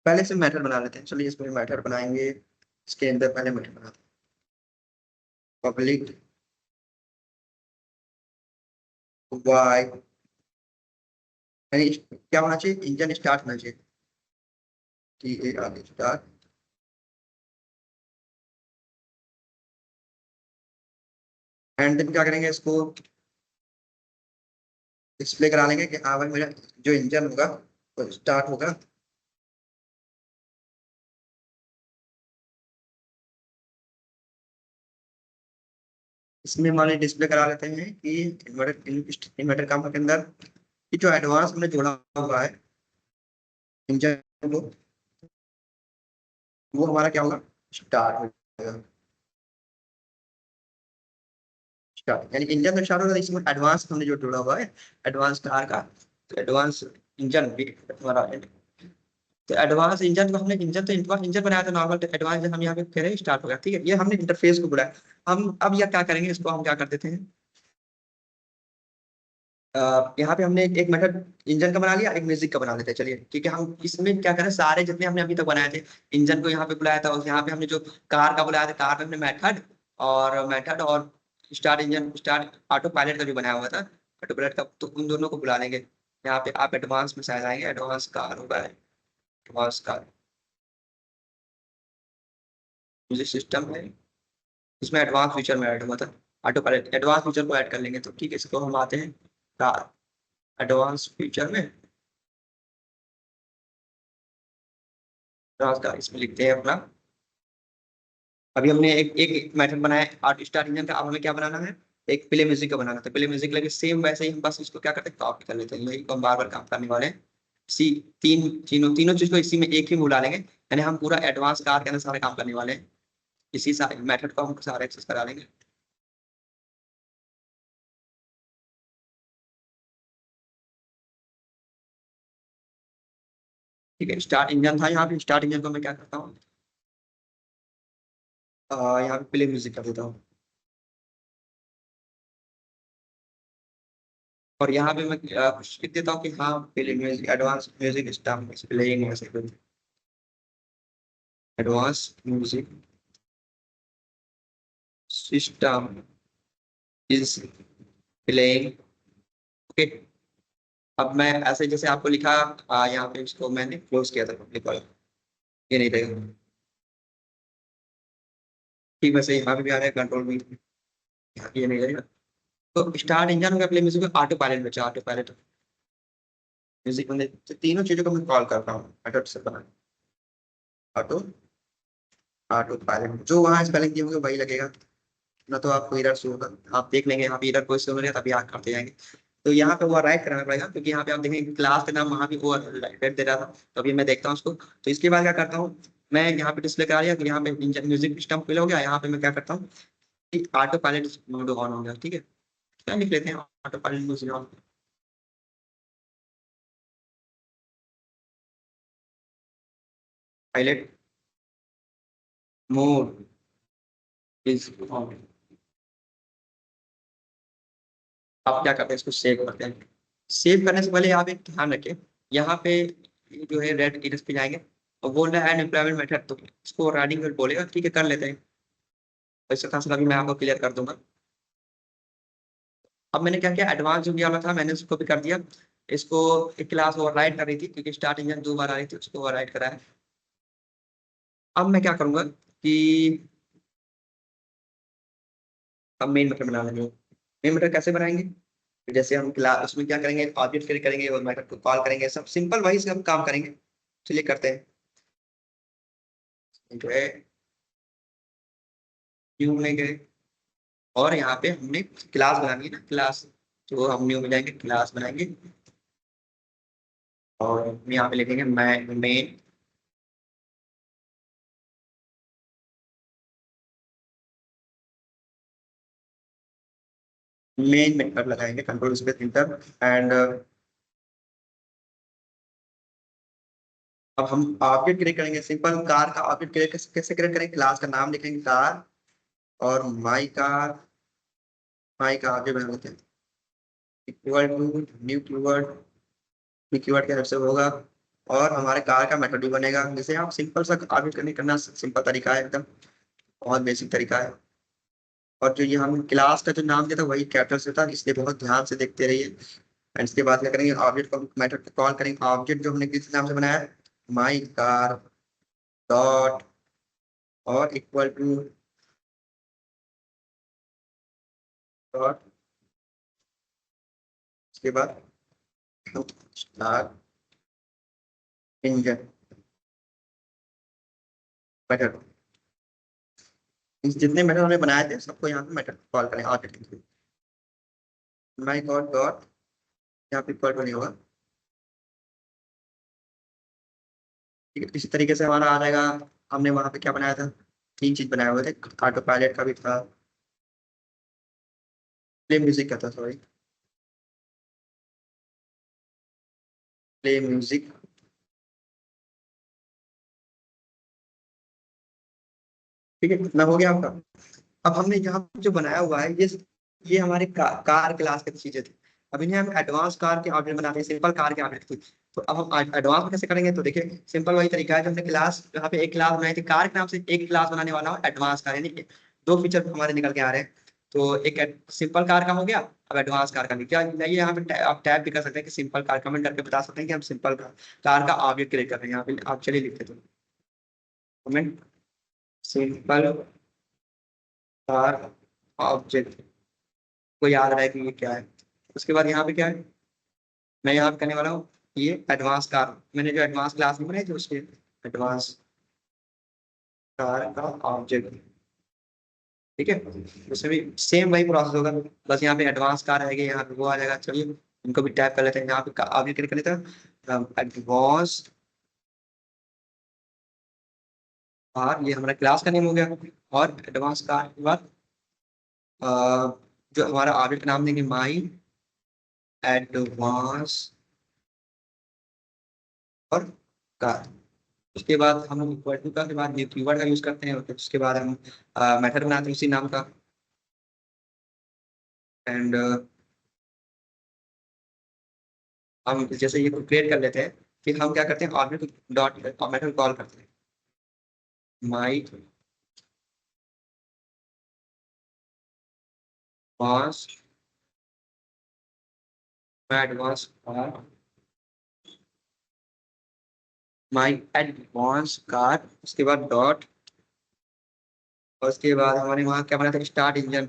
पहले से मैथड बना लेते हैं, चलिए इसमें मैथड बनाएंगे। इसके अंदर पहले मैथड बनाते हैं, पब्लिक वाई, यानी क्या होना चाहिए, इंजन स्टार्ट होना चाहिए, T A R start. And then क्या करेंगे, इसको डिस्प्ले करा लेंगे कि हाँ भाई मेरा जो इंजन होगा वो स्टार्ट होगा। इसमें हमारे डिस्प्ले करा लेते हैं कि इन्वर्टर इन्वर्टर काम के अंदर कि जो एडवांस हमने जोड़ा हुआ है इंजन को, वो हमारा क्या होगा, स्टार्ट होगा। स्टार्ट यानी इंजन तो स्टार्ट होगा, इसमें एडवांस हमने जो जोड़ा हुआ है एडवांस कार का, तो एडवांस इंजन भी हमारा। तो एडवांस इंजन को हमने इंजन तो एडवांस इंजन बनाया था नॉर्मल, तो एडवांस हम यहाँ पे कह रहे हैं स्टार्ट हो गया। ठीक है, ये हमने इंटरफेस को बुलाया। हम अब यह क्या करेंगे, इसको हम क्या कर देते हैं, यहाँ पे हमने एक मेथड इंजन का बना लिया, एक म्यूजिक का बना लेते हैं। चलिए, क्योंकि हम इसमें क्या करें, सारे जितने हमने अभी तक बनाए थे, इंजन को यहाँ पे बुलाया था, और यहाँ पे हमने जो कार का बुलाया था, कार पे हमने मेथड और start engine, start auto pilot का जो बनाया हुआ था, ऑटो पायलट का, तो उन दोनों को बुला लेंगे। यहाँ पे आप एडवांस में शायद आएंगे, एडवांस कार होगा, एडवांस कार म्यूजिक सिस्टम है, इसमें एडवांस फीचर में ऐड हुआ था ऑटो पायलट, एडवांस फीचर को ऐड कर लेंगे। तो ठीक है, इसको हम आते हैं कार एडवांस फीचर में, एडवांस कार इसमें लिखते हैं अपना। अभी हमने एक एक मेथड बनाया आर्ट स्टार इंजन का, अब हमें क्या बनाना है, एक प्ले म्यूजिक का बनाना था। प्ले म्यूजिक लगे सेम वैसे ही हम बस इसको क्या करते हैं, कॉपी कर लेते हैं, यही को हम बार बार काम करने वाले हैं। इसी तीनों चीज को इसी में एक ही बुला लेंगे, यानी हम पूरा एडवांस कार के अंदर सारे काम करने वाले हैं। इसी सारे मेथड को हम सारे एक्सेस करा लेंगे। ठीक है, स्टार्ट इंजन था, यहाँ पे स्टार्ट इंजन को मैं क्या करता हूँ, यहाँ पे प्ले म्यूजिक कर देता हूँ, और यहाँ पे मैं कुछ लिख देता हूँ कि हाँ play music, advance music start playing, ऐसे कुछ, advance music system is playing. Okay, अब मैं ऐसे जैसे आपको लिखा, यहाँ पे इसको मैंने क्लोज किया था पब्लिक वाला, ये नहीं रहेगा। ठीक, वैसे यहाँ पे भी आ रहा है कंट्रोल भी, ये नहीं रहेगा। तो स्टार्ट इंजन हो गया, प्ले म्यूजिक, ऑटो पायलट बचा, ऑटो पायलट म्यूजिक बंदे, तो तीनों चीजों को मैं कॉल कर रहा हूँ ऑटो से बना, ऑटो ऑटो पायलट, जो वहाँ स्पेलिंग दिए होंगे वही लगेगा, ना तो आपको एरर शो होगा। आप देख लेंगे यहाँ पे एरर कोई शो हो रहा है, तभी आप करते जाएंगे। तो यहाँ पे ओवर राइट कराना पड़ेगा, क्योंकि यहाँ पे आप देखेंगे क्लास का नाम वहाँ भी ओवर राइट दे रहा था, तो अभी मैं देखता हूँ उसको। तो इसके बाद क्या करता हूँ, मैं यहाँ पे डिस्प्ले करा लिया कि यहाँ पे म्यूजिक सिस्टम फिल हो गया। यहाँ पे मैं क्या करता हूँ, ऑटो पायलट मोड ऑन हो गया। ठीक है, क्या लिख लेते हैं, auto pilot music on, pilot mode is on. आप क्या करते हैं, इसको सेव करते हैं। सेव करने से पहले आप एक ध्यान रखें, यहाँ पे जो है रेड इरस पे जाएंगे, और बोल रहा है अनएम्प्लॉयमेंट मेथड, तो इसको राइटिंग में बोलेगा। ठीक है, कर लेते हैं, वैसे था अभी मैं आपको क्लियर कर दूंगा। अब मैंने क्या किया, एडवांस जो किया वाला था मैंने उसको भी कर दिया। इसको एक क्लास ओवरराइड कर रही थी, क्योंकि स्टार्ट इंजन 2 बार आ रही थी, उसको ओवरराइड करा है। अब मैं क्या करूंगा कि अब मेन मेथड बना लेंगे। मेन मेथड कैसे बनाएंगे, जैसे हम क्लास उसमें क्या करेंगे, ऑब्जेक्ट क्रिएट करेंगे और मेथड को कॉल करेंगे, सब सिंपल वही से हम काम करेंगे। चलिए करते हैं, जो है न्यू में गए, और यहाँ पे हमने क्लास बनानी है ना, क्लास, तो हम न्यू में जाएंगे, क्लास बनाएंगे, और हम यहाँ पे लिखेंगे मैं मेन, मेन मेथड लगाएंगे, कंट्रोल स्पेस इंटर, एंड अब हम ऑब्जेक्ट क्रिएट करेंगे। सिंपल कार का ऑब्जेक्ट क्रिएट कैसे क्रिएट करेंगे, क्लास का नाम लिखेंगे कार, और माई का ऑब्जेक्ट बना लेते हैं, equal to new keyword, new keyword के हेल्प से होगा, और हमारे कार का मेथड भी बनेगा। जैसे आप सिंपल सा ऑब्जेक्ट करने करना सिंपल तरीका है एकदम, बहुत बेसिक तरीका है। और जो ये हम क्लास का जो नाम दिया था वही कैपिटल से था, इसलिए बहुत ध्यान से देखते रहिए। एंड इसके बाद क्या करेंगे, ऑब्जेक्ट को मेथड को कॉल करेंगे, ऑब्जेक्ट जो हमने किस नाम से बनाया है, माई कार डॉट, और इक्वल टू डॉट, उसके बाद स्टार्ट इंजन मेथड। इस जितने मेथड हमने बनाए थे सबको यहाँ पे मेथड कॉल करें ऑब्जेक्ट के थ्रू, माई गॉड डॉट, यहाँ पे इक्वल टू नहीं होगा। ठीक है, इसी तरीके से हमारा आ जाएगा। हमने वहां पे क्या बनाया था, 3 चीज बनाए हुए थे, ऑटो पायलट का भी था, प्ले म्यूजिक का था, सॉरी, प्ले म्यूजिक। ठीक है, इतना हो गया आपका। अब हमने यहाँ पे जो बनाया हुआ है, ये हमारे कार क्लास की चीजें थी। अभी नहीं हम एडवांस कार के ऑब्जेक्ट बनाते हैं, सिंपल कार के ऑब्जेक्ट। तो अब हम एडवांस में कैसे करेंगे, तो देखिए सिंपल वही तरीका है जो हमने क्लास, यहाँ पे एक क्लास बनाई थी कार के नाम से, एक क्लास बनाने वाला हूँ एडवांस कार, यानी कि दो फीचर हमारे निकल के आ रहे हैं। तो एक सिंपल कार का हो गया, अब एडवांस कार का भी क्या नहीं, यहाँ पे आप टैब भी कर सकते हैं कि सिंपल कार, कमेंट करके बता सकते हैं कि हम सिंपल कार का ऑब्जेक्ट क्रिएट कर रहे हैं। यहाँ पे आप चलिए लिखते तो कमेंट सिंपल कार ऑब्जेक्ट को याद रहे कि ये क्या है। उसके बाद यहाँ पे क्या है, मैं यहाँ पे करने वाला हूँ ये एडवांस कार, मैंने जो एडवांस क्लास में बनाई थी उसके एडवांस कार का ऑब्जेक्ट, ठीक है। उसमें भी सेम वही प्रोसेस होगा, बस यहाँ पे एडवांस कार रहेगी, यहाँ पे वो आ जाएगा। चलिए इनको भी टैप कर लेते हैं, यहाँ पे आगे क्लिक कर लेते हैं एडवांस कार, ये हमारा क्लास का नेम हो गया। और एडवांस कार के बाद अ, जो हमारा ऑब्जेक्ट का नाम देंगे माई एडवांस और कार। उसके बाद हम इक्वल टू का के बाद कीवर्ड का यूज करते हैं, और फिर उसके बाद हम मेथड बनाते हैं उसी नाम का। एंड हम जैसे ये क्रिएट कर लेते हैं, फिर हम क्या करते हैं ऑब्जेक्ट डॉट मेथड कॉल करते हैं माई एडवांस, एडवांस कार, माई एडवांस कार। उसके बाद डॉट, और उसके बाद हमारे वहाँ क्या बना था स्टार्ट इंजन।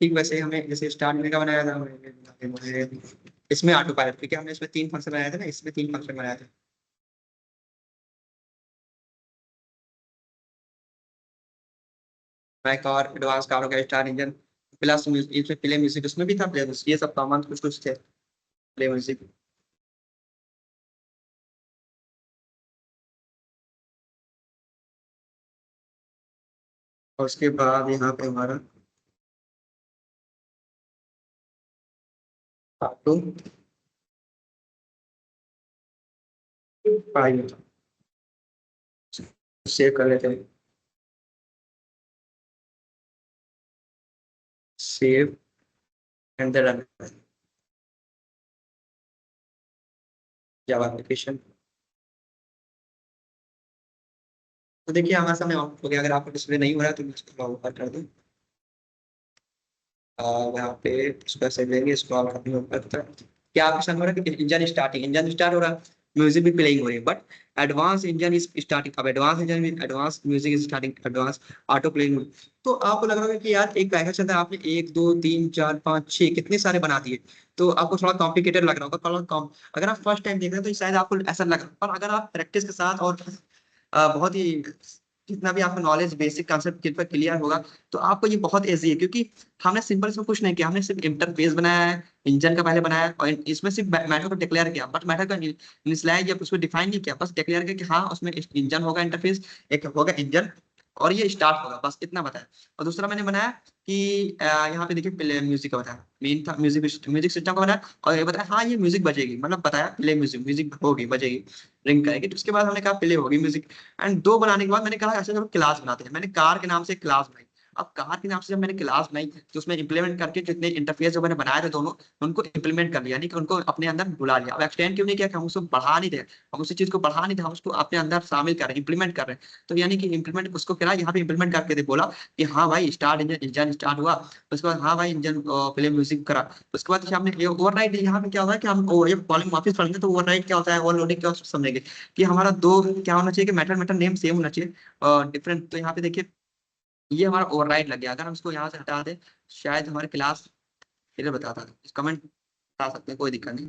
ठीक वैसे ही हमें जैसे स्टार्ट में का बनाया था मुझे इसमें ऑटो पायलट, क्योंकि हमने इसमें तीन फंक्शन बनाए थे ना, इसमें तीन फंक्शन बनाए थे। मैक और एडवांस कार हो गया, स्टार इंजन प्लस इसमें प्ले म्यूजिक, उसमें भी था प्ले म्यूजिक, ये सब कॉमन कुछ कुछ थे प्ले म्यूजिक। और उसके बाद यहाँ पे हमारा ऑटो पायलट सेव कर लेते हैं, save and run Java application. तो देखिए हमारा सामने आउटपुट हो गया। अगर आपको डिस्प्ले नहीं हो रहा है तो इसको ऊपर कर दो, यहाँ पे इसको ऐसे लेंगे, स्क्रॉल करने ऊपर तक। क्या आपके सामने हो रहा है कि इंजन स्टार्टिंग, इंजन स्टार्ट हो रहा है, म्यूजिक भी प्लेइंग हो रही है, but advance engine is starting. अब एडवांस इंजन में advance music is starting, advance auto playing. तो आपको लग रहा होगा कि यार एक गायक चलता है, आपने एक दो तीन चार पाँच छह कितने सारे बना दिए, तो आपको थोड़ा कॉम्प्लिकेटेड लग रहा होगा, थोड़ा कॉम। अगर आप फर्स्ट टाइम देख रहे हैं तो शायद आपको ऐसा लग रहा है, पर अगर आप प्रैक्टिस के साथ और बहुत ही जितना भी आपका नॉलेज बेसिक कंसेप्ट जिन पर क्लियर होगा, तो आपको ये बहुत ईजी है। क्योंकि हमने सिंपल इसमें कुछ नहीं किया, हमने सिर्फ इंटरफेस बनाया है, इंजन का पहले बनाया है, और इसमें सिर्फ मैटर को डिक्लेयर किया, बट मैटर का इनिशियलाइज या उसको डिफाइन नहीं किया, बस डिक्लेयर किया कि हाँ उसमें इंजन होगा, इंटरफेस एक होगा इंजन, और ये स्टार्ट होगा, बस इतना बताया। और दूसरा मैंने बनाया कि यहाँ पे देखिए प्ले म्यूजिक का बताया, मेन था म्यूजिक, म्यूजिक सिस्टम का बनाया, और ये बताया हाँ ये म्यूजिक बजेगी, मतलब बताया प्ले म्यूजिक, म्यूजिक होगी बजेगी, रिंग करेगी। तो उसके बाद हमने कहा प्ले होगी म्यूजिक। एंड दो बनाने के बाद मैंने कहा ऐसे जब क्लास बनाते हैं, मैंने कार के नाम से क्लास बनाई। अब कार के नाम से जब मैंने क्लास बनाई तो उसमें इंप्लीमेंट करके जितने इंटरफेस जो मैंने बनाए थे दोनों, उनको इंप्लीमेंट कर लिया, यानी कि उनको अपने अंदर बुला लिया। अब एक्सटेंड क्यों नहीं किया कि हम उसको बढ़ा नहीं थे, हम उसी चीज को बढ़ा नहीं थे, हम उसको अपने अंदर शामिल कर रहे हैं, इंप्लीमेंट कर रहे हैं। तो यानी कि इंप्लीमेंट उसको करा, यहाँ पे इंप्लीमेंट करके दे बोला कि हाँ भाई स्टार्ट इंजन, इंजन स्टार्ट हुआ। उसके बाद हाँ भाई इंजन प्ले म्यूजिक करा। उसके बाद हमने ये ओवरराइड, यहाँ पे क्या होता है कि हम ये कॉलिंग वापस पढ़ेंगे तो ओवरराइड क्या होता है, ओवरलोडिंग क्या होता है समझेंगे। कि हमारा दो क्या होना चाहिए कि मेथड मेथड नेम सेम होना चाहिए डिफरेंट। तो यहाँ पे देखिए ये हमारा ओवरराइड लग गया, अगर हम इसको यहाँ से हटा दें शायद हमारे क्लास एरर बताता है। कमेंट बता सकते हैं, कोई दिक्कत नहीं,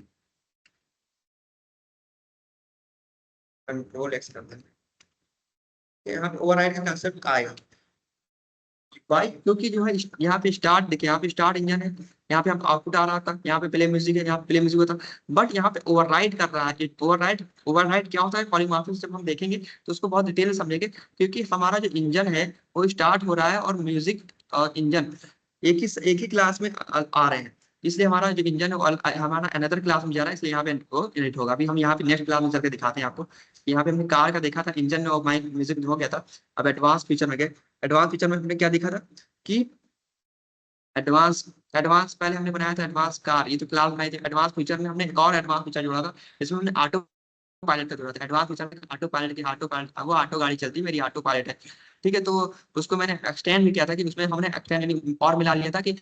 कंट्रोल एक्स कर देंगे, यहाँ पे ओवरराइड का कंसेप्ट आएगा। भाई क्योंकि जो है यहाँ पे स्टार्ट देखिए, यहाँ पे स्टार्ट इंजन है, यहाँ पे हम आउटपुट आ रहा था, यहाँ पे प्ले म्यूजिक है, यहाँ पे प्ले म्यूजिक होता, बट यहाँ पे ओवरराइड कर रहा है। ओवरराइड, ओवरराइड क्या होता है पॉलीमॉर्फिज्म जब हम देखेंगे तो उसको बहुत डिटेल में समझेंगे। क्योंकि हमारा जो इंजन है वो स्टार्ट हो रहा है, और म्यूजिक और इंजन एक ही क्लास में आ रहे हैं। इसलिए हमारा जो इंजन है हमारा अनदर क्लास में जा रहा है, इसलिए यहाँ पे वो इनिट होगा। अभी हम यहाँ पे नेक्स्ट क्लास में चल के दिखाते हैं आपको। यहाँ पे हमने कार का देखा था, इंजन और माइक म्यूजिक हो गया था। अब एडवांस फीचर में गए। एडवांस फीचर में हमने क्या दिखा था कि एडवांस एडवांस पहले हमने बनाया था एडवांस कार, ये तो क्लास बनाई थी। एडवांस फीचर में हमने एक और एडवांस फीचर जोड़ा था, इसमें हमने ऑटो पायलट का जोड़ा था। एडवांस फीचर में ऑटो पायलट की ऑटो पायलट वो ऑटो गाड़ी चलती है, मेरी ऑटो पायलट है। ठीक है, तो उसको मैंने एक्सटेंड भी किया था कि उसमें हमने एक्सटेंड यानी और मिला लिया था कि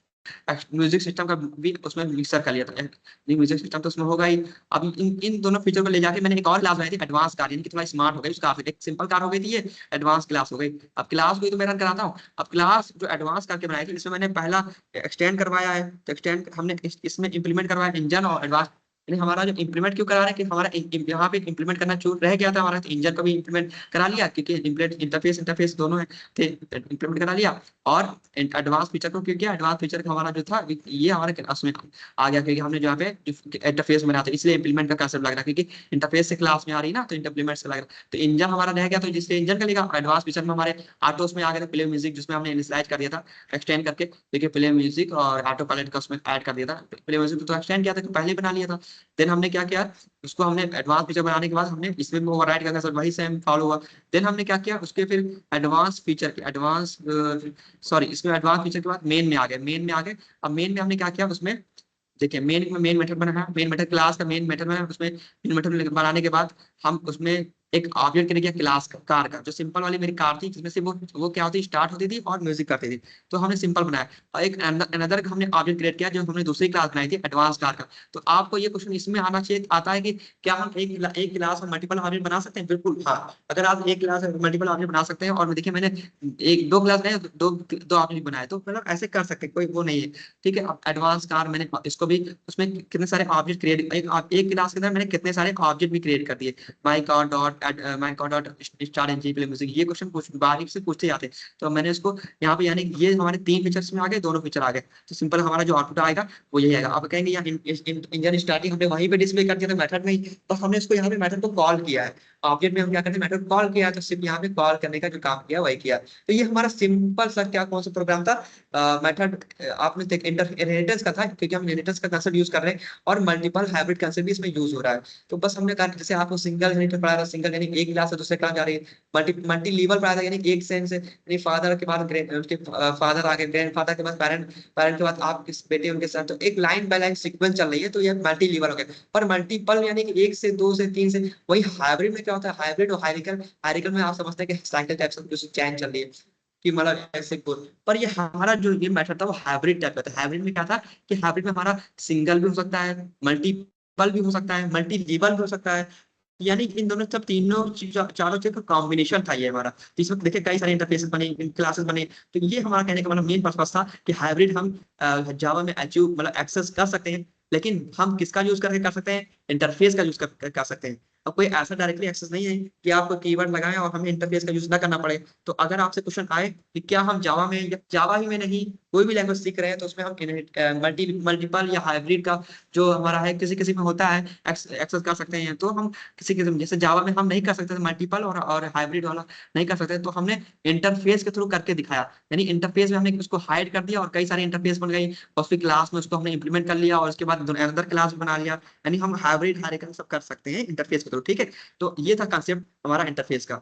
म्यूजिक सिस्टम का भी उसमें मिक्सर कर लिया था। नहीं, म्यूजिक सिस्टम तो उसमें होगा ही। अब इन दोनों फीचर को ले जाके मैंने एक और क्लास बनाई थी एडवांस कार, यानी कि थोड़ा स्मार्ट हो गई उस कार से। एक सिंपल कार हो गई थी, ये एडवांस क्लास हो गई। अब क्लास को ही तो मैं रन कराता हूँ। अब क्लास जो एडवांस करके बनाई थी, इसमें मैंने पहला एक्सटेंड करवाया है। तो एक्सटेंड हमने इसमें इंप्लीमेंट करवाया इंजन और एडवांस। यानी हमारा जो इंप्लीमेंट क्यों करा रहे हैं कि हमारा यहाँ पे इंप्लीमेंट करना छूट रह गया था हमारा, तो इंजन को भी इंप्लीमेंट करा लिया, क्योंकि इंटरफेस इंटरफेस दोनों है थे, इंप्लीमेंट करा लिया। और एडवांस फीचर को क्यों किया, एडवांस फीचर का हमारा जो था ये हमारे क्लास में आ गया, क्योंकि हमने जहाँ पे इंटरफेस बनाया था, इसलिए इंप्लीमेंट का कंसेप्ट लग रहा है, क्योंकि इंटरफेस से क्लास में आ रही ना, तो इंप्लीमेंट से लग रहा है। तो इंजन हमारा रह गया, तो जिससे इंजन का लेगा। एडवांस फीचर में हमारे ऑटोस में आ गए थे प्ले म्यूजिक, जिसमें हमने इनिशियलाइज कर दिया था एक्सटेंड करके। देखिए प्ले म्यूजिक और ऑटो पायलट का उसमें ऐड कर दिया था। प्ले म्यूजिक तो एक्सटेंड किया था, तो पहले ही बना लिया था। देन हमने क्या किया, उसको हमने एडवांस फीचर बनाने के बाद हमने इसमें भी ओवरराइड करके सर वही सेम फॉलो हुआ। देन हमने क्या किया, उसके फिर एडवांस फीचर के एडवांस सॉरी इसमें एडवांस फीचर के बाद मेन में आ गए। मेन में आ गए। अब मेन में हमने क्या किया, उसमें देखिए मेन मेथड बनाया, मेन मेथड क्लास का मेन मेथड बनाया। उसमें मेन मेथड बनाने के बाद हम उसमें एक ऑब्जेक्ट क्रिएट किया क्लास का, कार का, जो सिंपल वाली मेरी कार थी, जिसमें से वो क्या होती स्टार्ट होती थी और म्यूजिक करती थी। तो हमने सिंपल बनाया। और एक अनदर हमने ऑब्जेक्ट क्रिएट किया, जो हमने दूसरी क्लास बनाई थी एडवांस कार का। तो आपको ये क्वेश्चन इसमें आना चाहिए, आता है कि क्या हम एक क्लास में मल्टीपल ऑब्जेक्ट बना सकते हैं? बिल्कुल हाँ, अगर आप एक क्लास में मल्टीपल ऑब्जेक्ट बना सकते हैं। और देखिए मैंने एक दो क्लास बनाए, दो ऑब्जेक्ट बनाए, तो मतलब ऐसे कर सकते हैं, कोई वो नहीं है। ठीक है, अब एडवांस कार मैंने इसको भी उसमें कितने सारे ऑब्जेक्ट क्रिएट, एक क्लास के अंदर मैंने कितने सारे ऑब्जेक्ट भी क्रिएट कर दिए। My dot star NG play music, ये क्वेश्चन बारीक से पूछते जाते हैं। तो मैंने इसको यहाँ पे, यानी ये हमारे तीन फीचर्स में आ गए, दोनों फीचर आ गए। तो सिंपल हमारा जो आउटपुट आएगा वो यही आएगा। अब कहेंगे यहाँ इंजन स्टार्टिंग हमने वहीं पे डिस्प्ले कर दिया था मेथड में ही, तो हमने इसको यहाँ पे मेथड को कॉल किया है। ऑब्जेक्ट में हम क्या करते हैं, मेथड कॉल किया है, तो सिर्फ यहाँ पे कॉल करने का जो काम किया वही किया। तो ये हमारा सिंपल सा क्या कौन सा प्रोग्राम था, मेथड आपने देख इनहेरिटेंस का था, क्योंकि हम इनहेरिटेंस का कंसेप्ट यूज कर रहे हैं, और मल्टीपल हाइब्रिड कंसेप्ट भी इसमें यूज हो रहा है। तो बस हमने कहा जैसे आपको सिंगल इनहेरिटेंस पढ़ाया था, सिंगल यानी एक क्लास से दूसरे क्लास जा रही है। मल्टी लीवल पढ़ाया था, यानी एक सेंस से, यानी फादर के बाद उनके फादर आगे, ग्रैंड फादर के बाद पेरेंट, पेरेंट के बाद आप किस बेटे उनके साथ, तो एक लाइन बाय लाइन सीक्वेंस चल रही है, तो ये मल्टी लीवल हो गया। पर मल्टीपल यानी कि एक से दो से तीन से, वही हाइब्रिड में क्या होता है, हाइब्रिड और हायरिकल, हायरिकल में आप समझते हैं कि साइकिल टाइप से चैन चल रही है, कि मतलब ऐसे बोल। पर ये हमारा जो ये मेथड था वो हाइब्रिड टाइप का था। हाइब्रिड में क्या था कि हाइब्रिड में हमारा सिंगल भी हो सकता है, मल्टीपल भी हो सकता है, मल्टी लीवल भी हो सकता है। यानी कि इन दोनों सब तीनों चारों चीज का कॉम्बिनेशन था ये हमारा। तो इसमें देखिए कई सारे इंटरफेसेस बने, क्लासेस बने। तो ये हमारा कहने का मतलब मेन पर्पस था कि हाइब्रिड हम जावा में अचीव मतलब एक्सेस कर सकते हैं, लेकिन हम किसका यूज करके कर सकते हैं, इंटरफेस का यूज कर सकते हैं। अब कोई ऐसा डायरेक्टली एक्सेस नहीं है कि आपको कीवर्ड लगाएं और हमें इंटरफेस का यूज ना करना पड़े। तो अगर आपसे क्वेश्चन आए कि क्या हम जावा में या जावा ही में नहीं कोई भी लैंग्वेज सीख रहे हैं, तो उसमें हम मल्टीपल या हाइब्रिड का जो हमारा है, किसी किसी में होता है एक्सेस कर सकते हैं। तो हम किसी किस्म, जैसे जावा में हम नहीं कर सकते मल्टीपल और हाइब्रिड वाला नहीं कर सकते, तो हमने इंटरफेस के थ्रू करके दिखाया। यानी इंटरफेस में हमने उसको हाइड कर दिया और कई सारे इंटरफेस बन गई, और फिर क्लास में उसको हमने इंप्लीमेंट कर लिया, और उसके बाद अंदर क्लास बना लिया। यानी हम हाइब्रिड हायरार्की सब कर सकते हैं इंटरफेस के थ्रू। ठीक है, तो ये था कंसेप्ट हमारा इंटरफेस का।